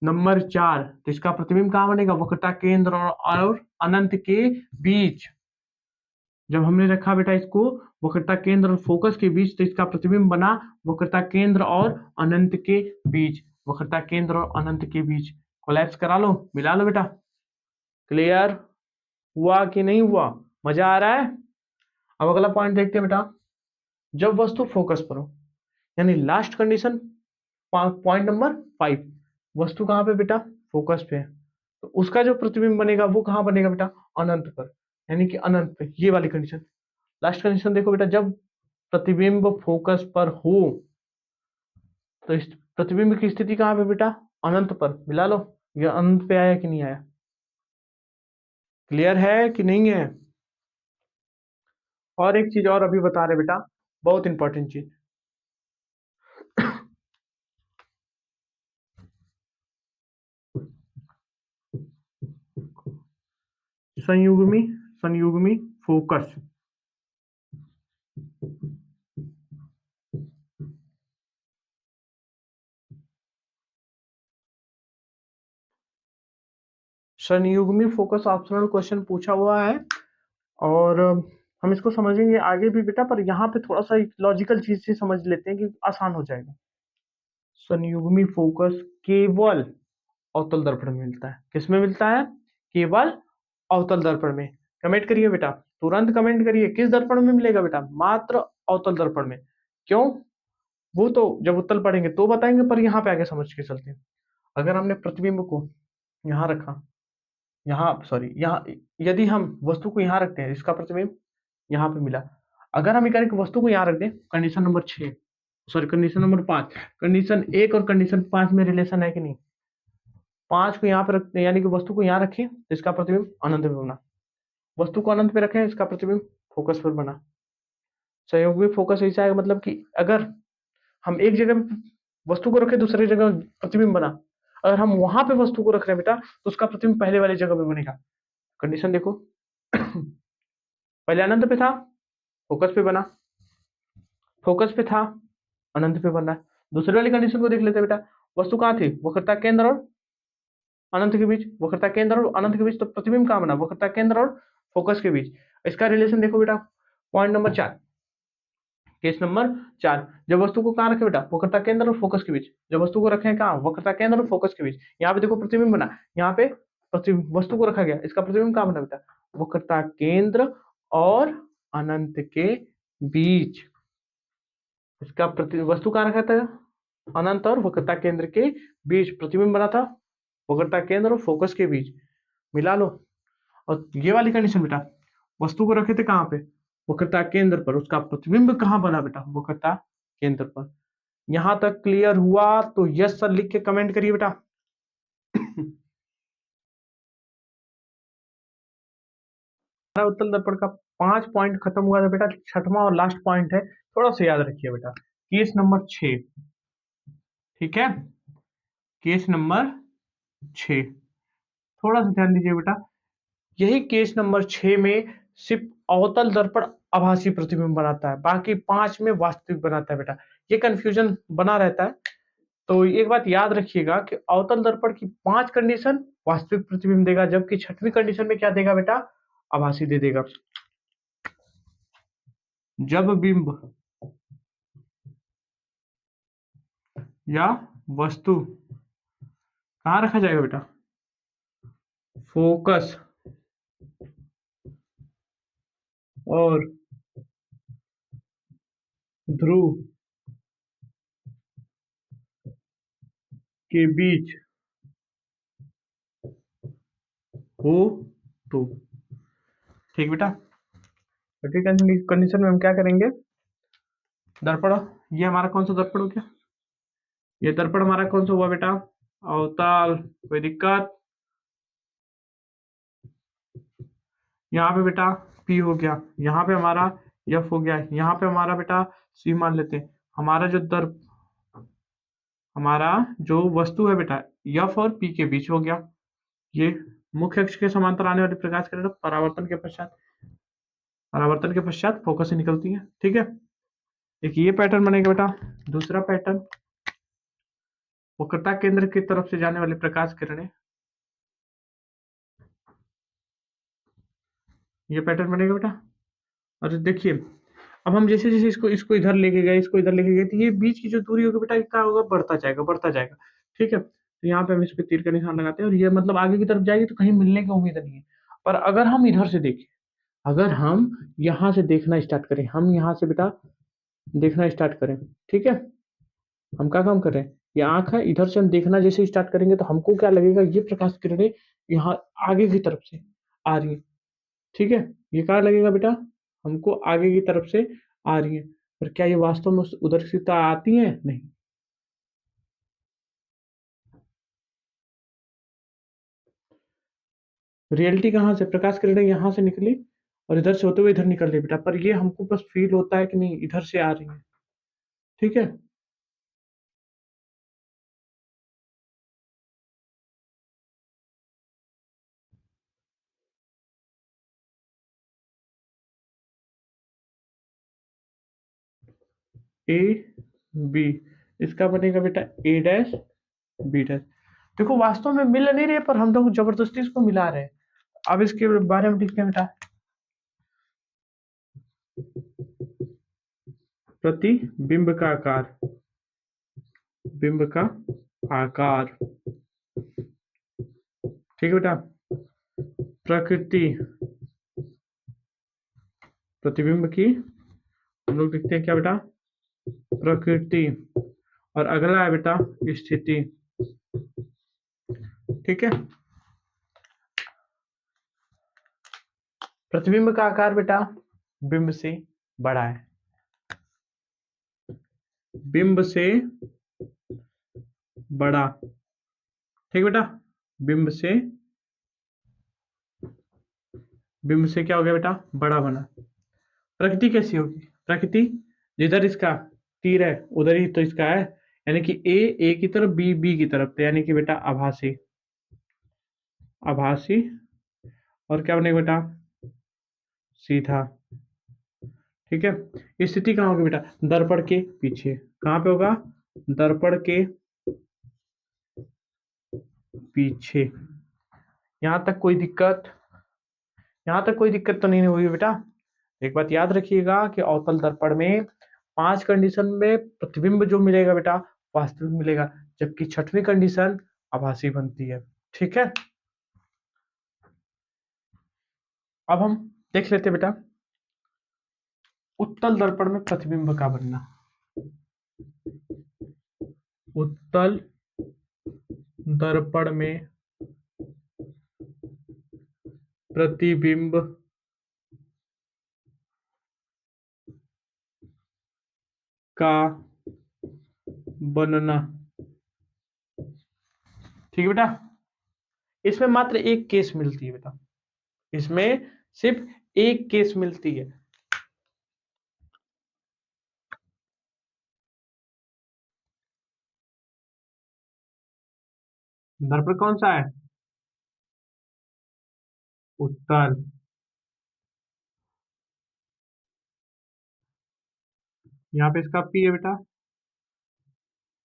नंबर 4, तो इसका प्रतिबिंब कहाँ बनेगा? वक्रता केंद्र और अनंत के बीच। जब हमने रखा बेटा इसको वक्रता केंद्र और फोकस के बीच, तो इसका प्रतिबिंब बना वक्रता केंद्र और अनंत के बीच। वक्रता केंद्र और अनंत के बीच। कोलैप्स करा लो, मिला लो बेटा। क्लियर हुआ कि नहीं हुआ? मजा आ रहा है? अब अगला पॉइंट देखते हैं बेटा, जब वस्तु फोकस पर हो, यानी लास्ट कंडीशन, पॉइंट नंबर 5, वस्तु कहाँ पे बेटा, फोकस पे है, तो उसका जो प्रतिबिंब बनेगा वो कहाँ बनेगा बेटा, अनंत पर, यानी कि अनंत पे, ये वाली कंडीशन। लास्ट कंडीशन देखो बेटा, जब प्रतिबिंब फोकस पर हो तो इस प्रतिबिंब की स्थिति कहाँ पे बेटा, अनंत पर। मिला लो, ये अनंत पे आया कि नहीं आया, क्लियर है कि नहीं है। और एक चीज और अभी बता रहे बेटा, बहुत इंपॉर्टेंट चीज, संयुग्मी, संयुग्मी फोकस। संयुग्मी फोकस ऑप्शनल क्वेश्चन पूछा हुआ है, और हम इसको समझेंगे आगे भी बेटा, पर यहाँ पे थोड़ा सा लॉजिकल चीज से समझ लेते हैं कि आसान हो जाएगा। संयुग्मी फोकस केवल अवतल दर्पण में मिलता है, किसमें मिलता है, केवल अवतल दर्पण में। कमेंट करिए बेटा, तुरंत कमेंट करिए, किस दर्पण में मिलेगा बेटा, मात्र अवतल दर्पण में। क्यों, वो तो जब उत्तल पढ़ेंगे तो बताएंगे, पर यहाँ पे आगे समझ के चलते हैं। अगर हमने प्रतिबिंब को यहाँ रखा, यहाँ सॉरी यहाँ, यदि हम वस्तु को यहाँ रखते हैं, इसका प्रतिबिंब यहाँ पे मिला, अगर हम एक वस्तु को यहाँ रख दें, condition number 6, sorry condition number 5, condition 1 और कंडीशन 5 में रिलेशन है कि नहीं, 5 को यहाँ पे रखते हैं, यानी कि वस्तु को यहाँ रखें तो इसका प्रतिबिंब अनंत पे बना, वस्तु को अनंत पे रखें इसका प्रतिबिंब फोकस पर बना। संयोग में फोकस ऐसा है, मतलब कि अगर हम एक जगह पे वस्तु को रखे, दूसरी जगह प्रतिबिंब बना, अगर हम वहां पे वस्तु को रख रहे हैं बेटा, तो उसका प्रतिबिंब पहले वाली जगह पे बनेगा। कंडीशन देखो, पहले अनंत पे था, फोकस पे बना, फोकस पे था, अनंत पे बना। दूसरी वाली कंडीशन को देख लेते हैं बेटा, वस्तु कहाँ थी, वक्रता केंद्र और अनंत के बीच, वक्रता केंद्र और अनंत के बीच, तो प्रतिबिंब कहाँ बना, वक्रता केंद्र और फोकस के बीच। इसका रिलेशन देखो बेटा, पॉइंट नंबर 4, केस नंबर 4, जब वस्तु को कहाँ रखे बेटा, वक्रता केंद्र और फोकस के बीच, जब वस्तु को रखे कहाँ, वक्रता केंद्र और फोकस के बीच, यहाँ पे देखो प्रतिबिंब बना, यहाँ पे वस्तु को रखा गया, इसका प्रतिबिंब कहाँ बना बेटा, वक्रता केंद्र और अनंत के बीच। इसका प्रति वस्तु कहाँ रखा था, अनंत और वक्रता केंद्र के बीच प्रतिबिंब बना था, वक्रता केंद्र और फोकस के बीच। मिला लो। और ये वाली कंडीशन बेटा, वस्तु को रखे थे कहाँ पे, वक्रता केंद्र पर, उसका प्रतिबिंब कहाँ बना बेटा, वक्रता केंद्र पर। यहां तक क्लियर हुआ तो यस सर लिख के कमेंट करिए बेटा। हमारा उत्तल दर्पण का 5 पॉइंट खत्म हुआ था बेटा, छठवां और लास्ट पॉइंट है, थोड़ा सा याद रखिए बेटा, केस नंबर 6, ठीक है, केस नंबर 6, थोड़ा सा ध्यान दीजिए बेटा, यही केस नंबर 6 में सिर्फ अवतल दर्पण आभासी प्रतिबिंब बनाता है, बाकी 5 में वास्तविक बनाता है बेटा, ये कंफ्यूजन बना रहता है। तो एक बात याद रखिएगा कि अवतल दर्पण की 5 कंडीशन वास्तविक प्रतिबिंब देगा, जबकि छठवीं कंडीशन में क्या देगा बेटा, आभासी दे देगा। जब बिंब या वस्तु कहाँ रखा जाएगा बेटा, फोकस और ध्रुव के बीच हो तो, ठीक बेटा। छठी कंडीशन में हम क्या करेंगे, दर्पण, ये हमारा कौन सा दर्पण हो गया, ये दर्पण हमारा कौन सा हुआ बेटा, अवतल, कोई दिक्कत, यहाँ पे बेटा पी हो गया, यहाँ पे हमारा एफ हो गया, यहाँ पे हमारा बेटा सी मान लेते हैं। हमारा जो दर्प हमारा जो वस्तु है बेटा, एफ और पी के बीच हो गया, ये मुख्य अक्ष के समांतर आने वाली प्रकाश किरण परावर्तन के पश्चात फोकस से निकलती है, ठीक है। एक ये पैटर्न बनेगा बेटा। दूसरा पैटर्न, वक्रता केंद्र की तरफ से जाने वाली प्रकाश किरणें, ये पैटर्न बनेगा बेटा। और देखिए, अब हम जैसे जैसे इसको इसको इधर लेके गए, इसको इधर लेके गए, तो ये बीच की जो दूरी होगी बेटा, क्या होगा, बढ़ता जाएगा, बढ़ता जाएगा, ठीक है। तो यहाँ पे हम इस पे तीर का निशान लगाते हैं, और ये मतलब आगे की तरफ जाएगी तो कहीं मिलने की उम्मीद नहीं है। पर अगर हम इधर से देखें, अगर हम यहाँ से देखना स्टार्ट करें, हम यहाँ से बेटा देखना स्टार्ट करें, ठीक है, हम क्या काम कर रहे हैं, ये आंख है, इधर से हम देखना जैसे स्टार्ट करेंगे तो हमको क्या लगेगा, ये प्रकाश किरणें यहाँ आगे की तरफ से आ रही है। ठीक है, ये क्या लगेगा बेटा, हमको आगे की तरफ से आ रही है। पर क्या ये वास्तव में उधर से तो आती है? नहीं। रियलिटी कहाँ से, प्रकाश किरणें यहाँ से निकली और इधर से होते हुए इधर निकल रही बेटा, पर ये हमको बस फील होता है कि नहीं इधर से आ रही है। ठीक है, ए बी, इसका बनेगा बेटा ए डैश बी डैश। देखो वास्तव में मिल नहीं रहे, पर हम लोग जबरदस्ती इसको मिला रहे हैं। अब इसके बारे में लिखते हैं बेटा, प्रतिबिंब का आकार, बिंब का आकार। ठीक है बेटा, प्रकृति, प्रतिबिंब की हम लोग लिखते हैं क्या बेटा, प्रकृति। और अगला है बेटा स्थिति। ठीक है, प्रतिबिंब का आकार बेटा बिंब से बड़ा है, बिंब से बड़ा। ठीक बेटा, बिंब से, बिंब से क्या हो गया बेटा, बड़ा बना। प्रकृति कैसी होगी, प्रकृति जिधर इसका तीर है उधर ही तो इसका है, यानी कि ए की तरफ, बी की तरफ, तो यानी कि बेटा आभासी, आभासी। और क्या बनेगा बेटा, सीधा। ठीक है, स्थिति कहाँ होगी बेटा, दर्पण के पीछे। कहाँ पे होगा, दर्पण के पीछे। यहाँ तक कोई दिक्कत, यहाँ तक कोई दिक्कत तो नहीं हुई बेटा। एक बात याद रखिएगा कि अवतल दर्पण में 5 कंडीशन में प्रतिबिंब जो मिलेगा बेटा वास्तविक मिलेगा, जबकि छठवीं कंडीशन आभासी बनती है। ठीक है, अब हम देख लेते बेटा उत्तल दर्पण में प्रतिबिंब का बनना। उत्तल दर्पण में प्रतिबिंब का बनना। ठीक है बेटा, इसमें मात्र एक केस मिलती है बेटा, इसमें सिर्फ एक केस मिलती है। दर्पण कौन सा है, उत्तल। यहाँ पे इसका पी है बेटा,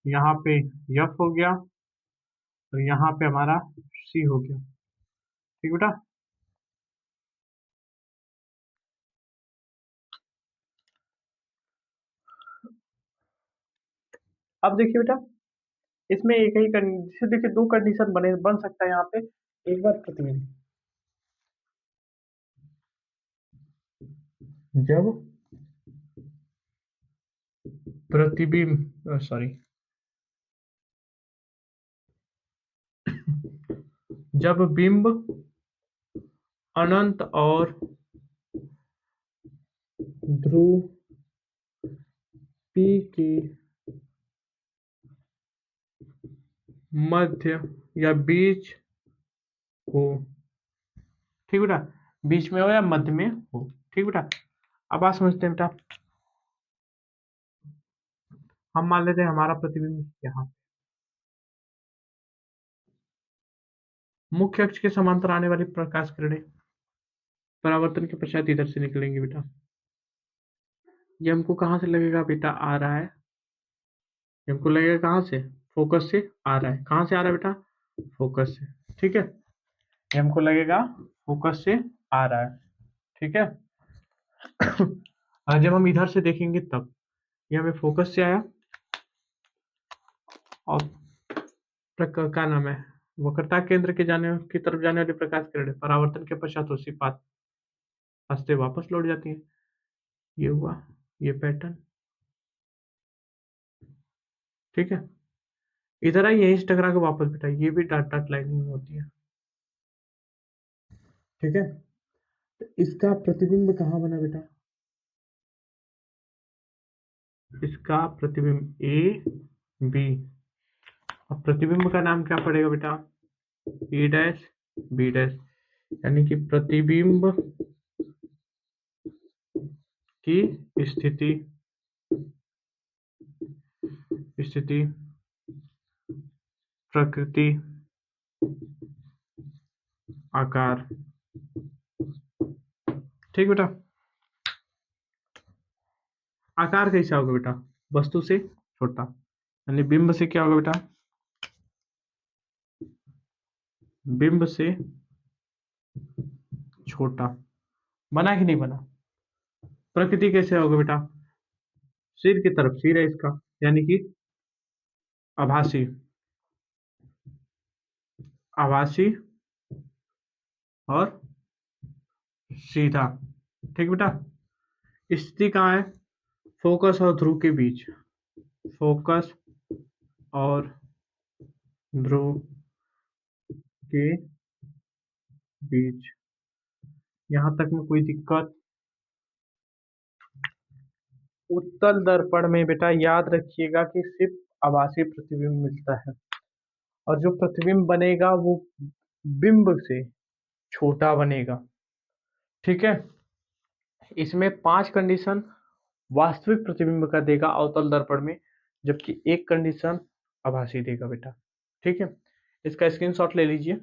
यहाँ पे एफ हो गया, और यहाँ पे हमारा सी हो गया। ठीक बेटा, अब देखिए बेटा इसमें एक ही कंडीशन, देखिए दो कंडीशन बने बन सकता है यहाँ पे। एक बार प्रतिबिंब, जब प्रतिबिंब, सॉरी, जब बिंब अनंत और ध्रुव पी के मध्य या बीच हो। ठीक बेटा, बीच में हो या मध्य में हो। ठीक बेटा, अब बात समझते हैं बेटा, हम मान लेते हैं हमारा प्रतिबिंब यहाँ मुख्य अक्ष के समांतर आने वाली प्रकाश किरणें परावर्तन के पश्चात इधर से निकलेंगे बेटा। ये हमको कहाँ से लगेगा बेटा, आ रहा है, ये हमको लगेगा कहाँ से, फोकस से आ रहा है। कहाँ से आ रहा है बेटा, फोकस से। ठीक है, ये हमको लगेगा फोकस से आ रहा है। ठीक है, और जब हम इधर से देखेंगे तब ये हमें फोकस से आया, और क्या नाम है, वक्रता केंद्र के जाने की तरफ जाने वाली प्रकाश किरणें परावर्तन के पश्चात उसी पाथ रास्ते वापस लौट जाती हैं। ये हुआ ये पैटर्न। ठीक है, इधर आइए, यहीं से टकरा के वापस बेटा, ये भी डॉट डॉट लाइनिंग होती है। ठीक है, तो इसका प्रतिबिंब कहाँ बना बेटा? इसका प्रतिबिंब ए बी, अब प्रतिबिंब का नाम क्या पड़ेगा बेटा? ए डैश बी डैश, यानी कि प्रतिबिंब की स्थिति स्थिति प्रकृति आकार। ठीक बेटा, आकार कैसा होगा बेटा? वस्तु से छोटा, यानी बिंब से क्या होगा बेटा? बिंब से छोटा। बना कि नहीं बना? प्रकृति कैसे होगा बेटा? सिर की तरफ सिर है इसका, यानी कि आभासी, आभासी और सीधा। ठीक बेटा, स्थिति कहाँ है? फोकस और ध्रुव के बीच, फोकस और ध्रुव के बीच। यहां तक में कोई दिक्कत? उत्तल दर्पण में बेटा याद रखिएगा कि सिर्फ आभासी प्रतिबिंब मिलता है, और जो प्रतिबिंब बनेगा वो बिंब से छोटा बनेगा। ठीक है, इसमें 5 कंडीशन वास्तविक प्रतिबिंब का देगा अवतल दर्पण में, जबकि एक कंडीशन आभासी देगा बेटा। ठीक है, इसका स्क्रीनशॉट ले लीजिए।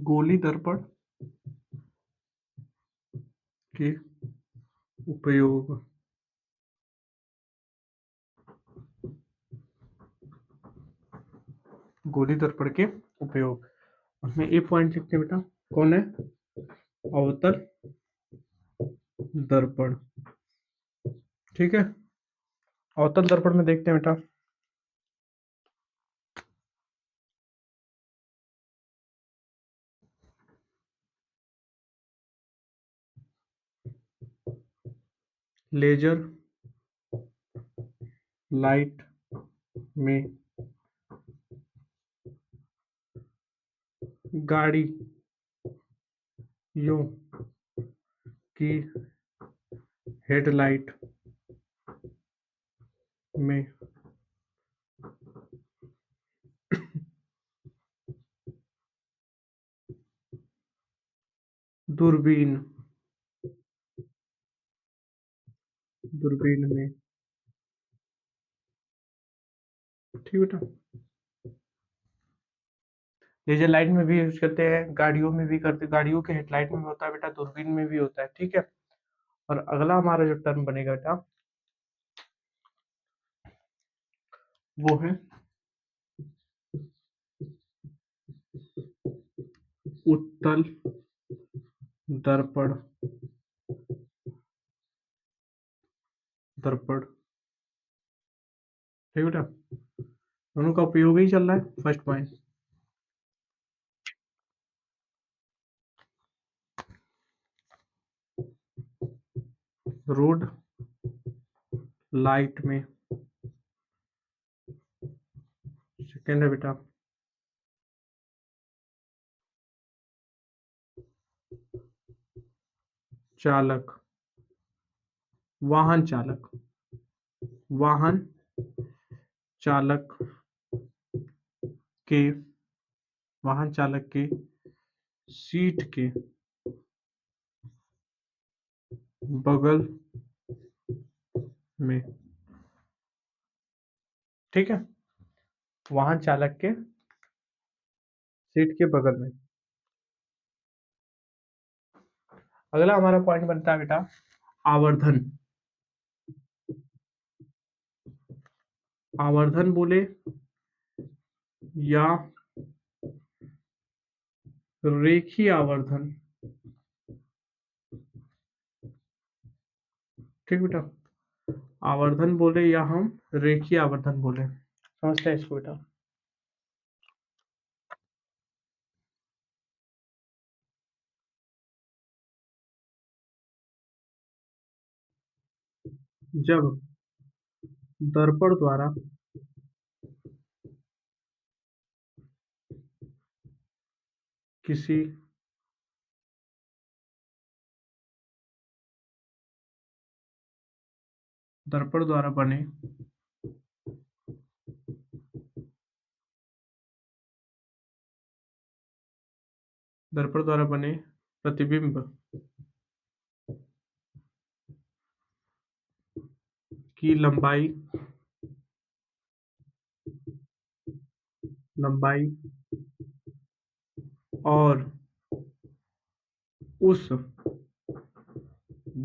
गोली दर्पण के उपयोग, गोली दर्पण के उपयोग, उसमें ए पॉइंट लिखते हैं बेटा, कौन है? अवतल दर्पण। ठीक है, अवतल दर्पण में देखते हैं बेटा, लेजर लाइट में गाड़ियों की हेडलाइट में दूरबीन दूरबीन में। ठीक बेटा, लेजर लाइट में भी यूज करते हैं, गाड़ियों में भी करते, गाड़ियों के हेडलाइट में भी होता है बेटा, दूरबीन में भी होता है। ठीक है, और अगला हमारा जो टर्म बनेगा बेटा वो है उत्तल दर्पण। दर्पण, ठीक बेटा, दोनों का उपयोग ही चल रहा है। फर्स्ट पॉइंट, रोड लाइट में। सेकेंड है बेटा चालक, वाहन चालक, वाहन चालक के, वाहन चालक के सीट के बगल में। ठीक है, वाहन चालक के सीट के बगल में। अगला हमारा पॉइंट बनता है बेटा आवर्धन। आवर्धन बोले या रेखीय आवर्धन। ठीक बेटा, आवर्धन बोले या हम रेखीय आवर्धन बोले, समझते हैं इसको बेटा। जब दर्पण द्वारा किसी दर्पण द्वारा बने दर्पण द्वारा बने प्रतिबिंब की लंबाई लंबाई और उस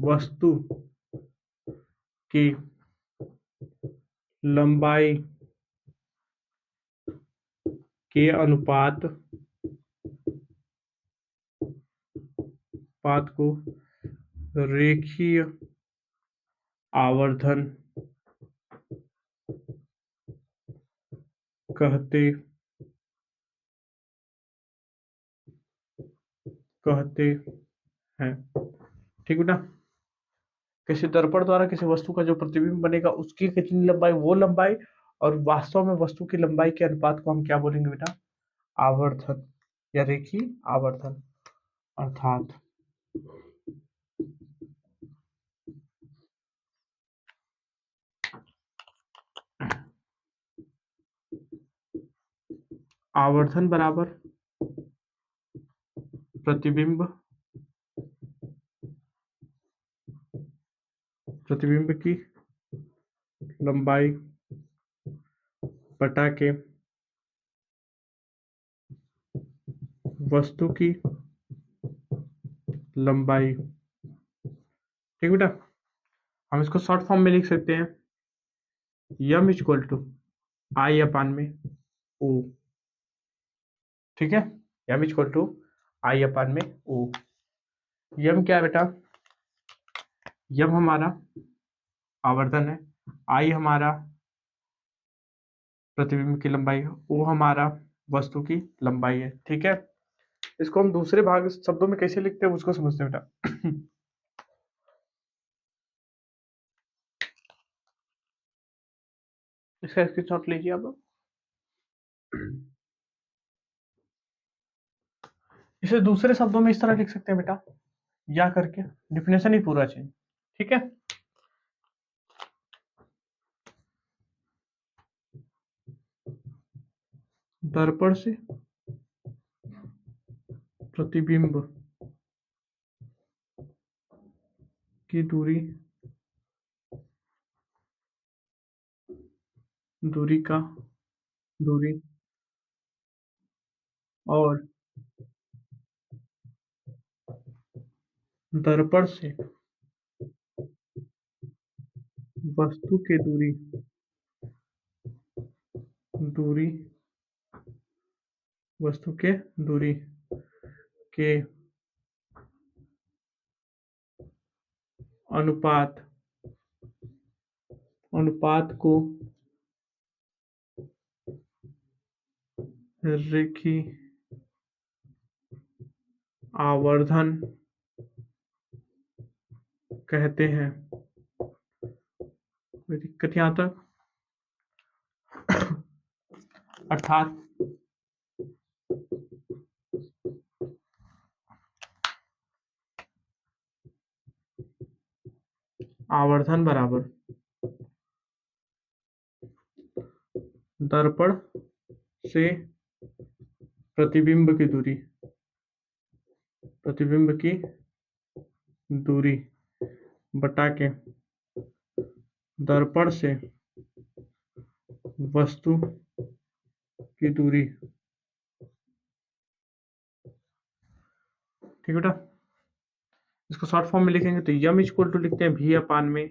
वस्तु की लंबाई के पात को रेखीय आवर्धन कहते कहते हैं। ठीक बेटा, किसी दर्पण द्वारा किसी वस्तु का जो प्रतिबिंब बनेगा उसकी कितनी लंबाई, वो लंबाई, और वास्तव में वस्तु की लंबाई के अनुपात को हम क्या बोलेंगे बेटा? आवर्धन या रेखीय आवर्धन। अर्थात आवर्धन बराबर प्रतिबिंब प्रतिबिंब की लंबाई बटा के वस्तु की लंबाई। ठीक बेटा, हम इसको शॉर्ट फॉर्म में लिख सकते हैं, यम इक्वल टू आई अपान में ओ। ठीक है, यम इक्वल टू आई अपान में ओ। यम क्या है बेटा? यम हमारा आवर्धन है, आई हमारा प्रतिबिंब की लंबाई है, ओ हमारा वस्तु की लंबाई है। ठीक है, इसको हम दूसरे भाग शब्दों में कैसे लिखते हैं उसको समझते हैं बेटा। इसका स्क्रीनशॉट लीजिए आप। इसे दूसरे शब्दों में इस तरह लिख सकते हैं बेटा, या करके डिफिनेशन ही पूरा चेंज। ठीक है, दर्पण से प्रतिबिंब की दूरी का दूरी और दर्पण से वस्तु के दूरी वस्तु के दूरी के अनुपात अनुपात को रेखीय आवर्धन कहते हैं। कोई दिक्कत यहाँ तक? अर्थात आवर्धन बराबर दर्पण से प्रतिबिंब की दूरी बटा के दर्पण से वस्तु की दूरी। ठीक बेटा, इसको शॉर्ट फॉर्म में लिखेंगे तो यम इक्वल टू लिखते हैं भी अपान में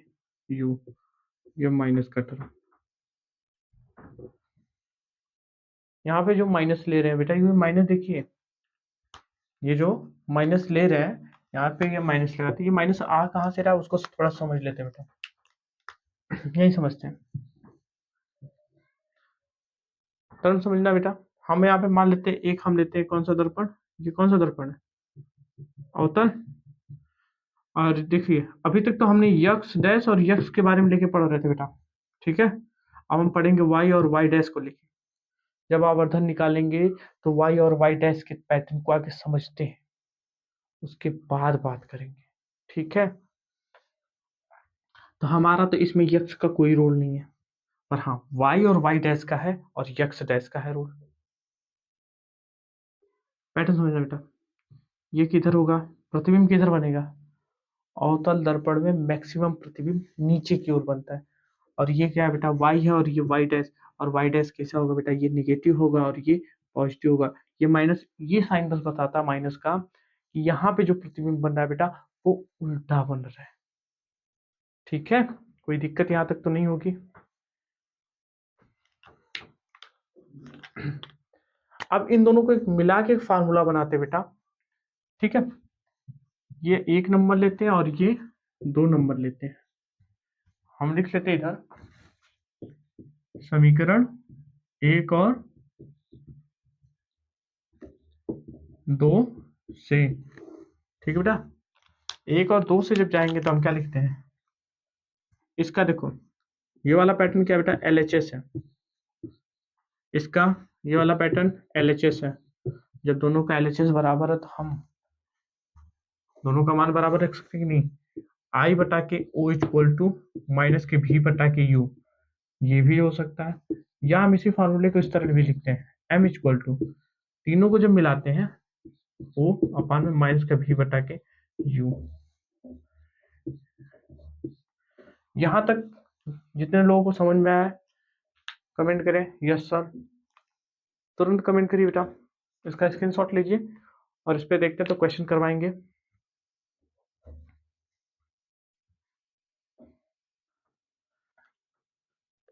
यू, यम माइनस का टर्म। यहाँ पे जो माइनस ले रहे हैं बेटा, ये माइनस देखिए, ये जो माइनस ले रहे हैं यहाँ पे, ये माइनस लगाते हैं, ये माइनस आ कहाँ से रहा है उसको थोड़ा समझ लेते हैं बेटा। यही समझते हैं, टर्म समझना बेटा। हम यहाँ पे मान लेते हैं एक, हम लेते हैं कौन सा दर्पण, ये कौन सा दर्पण है? अवतल। और देखिए अभी तक तो हमने यक्स डैश और यक्स के बारे में लेके पढ़ रहे थे बेटा, ठीक है। अब हम पढ़ेंगे वाई और वाई डैश को लेके। जब आवर्धन निकालेंगे तो वाई और वाई डैश के पैटर्न को आगे समझते हैं, उसके बाद बात करेंगे, ठीक है। तो हमारा तो इसमें यक्स का कोई रोल नहीं है, पर हाँ वाई और वाई डैश का है और यक्स डैश का है रोल। पैटर्न समझना बेटा, ये किधर होगा, प्रतिबिंब किधर बनेगा, अवतल दर्पण में मैक्सिमम प्रतिबिंब नीचे की ओर बनता है। और ये क्या है बेटा, वाई है और ये वाई डैश, और वाई डैश कैसा होगा बेटा, ये निगेटिव होगा और ये पॉजिटिव होगा। ये माइनस, ये साइन बस बताता है माइनस का कि यहाँ पे जो प्रतिबिंब बन रहा है बेटा वो उल्टा बन रहा है, ठीक है। कोई दिक्कत यहाँ तक तो नहीं होगी। अब इन दोनों को एक मिला के एक फार्मूला बनाते हैं बेटा, ठीक है। ये 1 नंबर लेते हैं और ये 2 नंबर लेते हैं। हम लिख लेते हैं इधर समीकरण 1 और 2 से, ठीक है बेटा। 1 और 2 से जब जाएंगे तो हम क्या लिखते हैं, इसका देखो ये वाला पैटर्न क्या बेटा, LHS है। इसका ये वाला पैटर्न LHS है। जब दोनों का LHS बराबर है तो हम दोनों का मान बराबर रख सकते हैं कि नहीं। आई बटा के ओ इक्वल टू माइनस के भी बटा के यू, ये भी हो सकता है। या हम इसी फॉर्मूले को इस तरह भी लिखते हैं, एम इक्वल टू, तीनों को जब मिलाते हैं ओ अपान में माइनस का भी बटा के यू। यहां तक जितने लोगों को समझ में आया कमेंट करें यस सर, तुरंत कमेंट करिए बेटा। इसका स्क्रीनशॉट लीजिए और इस पे देखते हैं तो क्वेश्चन करवाएंगे।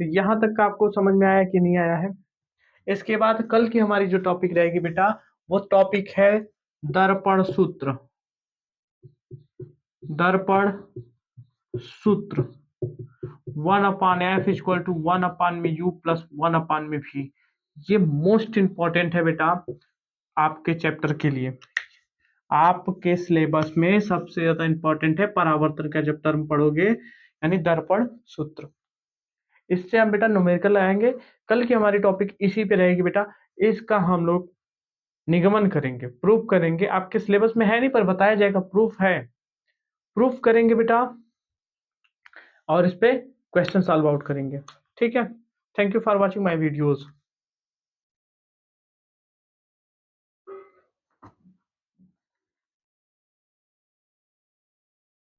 तो यहां तक का आपको समझ में आया कि नहीं आया है। इसके बाद कल की हमारी जो टॉपिक रहेगी बेटा, वो टॉपिक है दर्पण सूत्र। दर्पण सूत्र 1/f इक्वल टू 1 में u प्लस 1 में v। ये मोस्ट इंपॉर्टेंट है बेटा आपके चैप्टर के लिए। आपके सिलेबस में सबसे ज्यादा इंपॉर्टेंट है परावर्तन का जब टर्म पढ़ोगे, यानी दर्पण सूत्र। इससे हम बेटा न्यूमेरिकल आएंगे। कल की हमारी टॉपिक इसी पे रहेगी बेटा। इसका हम लोग निगमन करेंगे, प्रूफ करेंगे। आपके सिलेबस में है नहीं पर बताया जाएगा, प्रूफ है, प्रूफ करेंगे बेटा और इस पे क्वेश्चन सॉल्व आउट करेंगे, ठीक है। Thank you for watching my videos.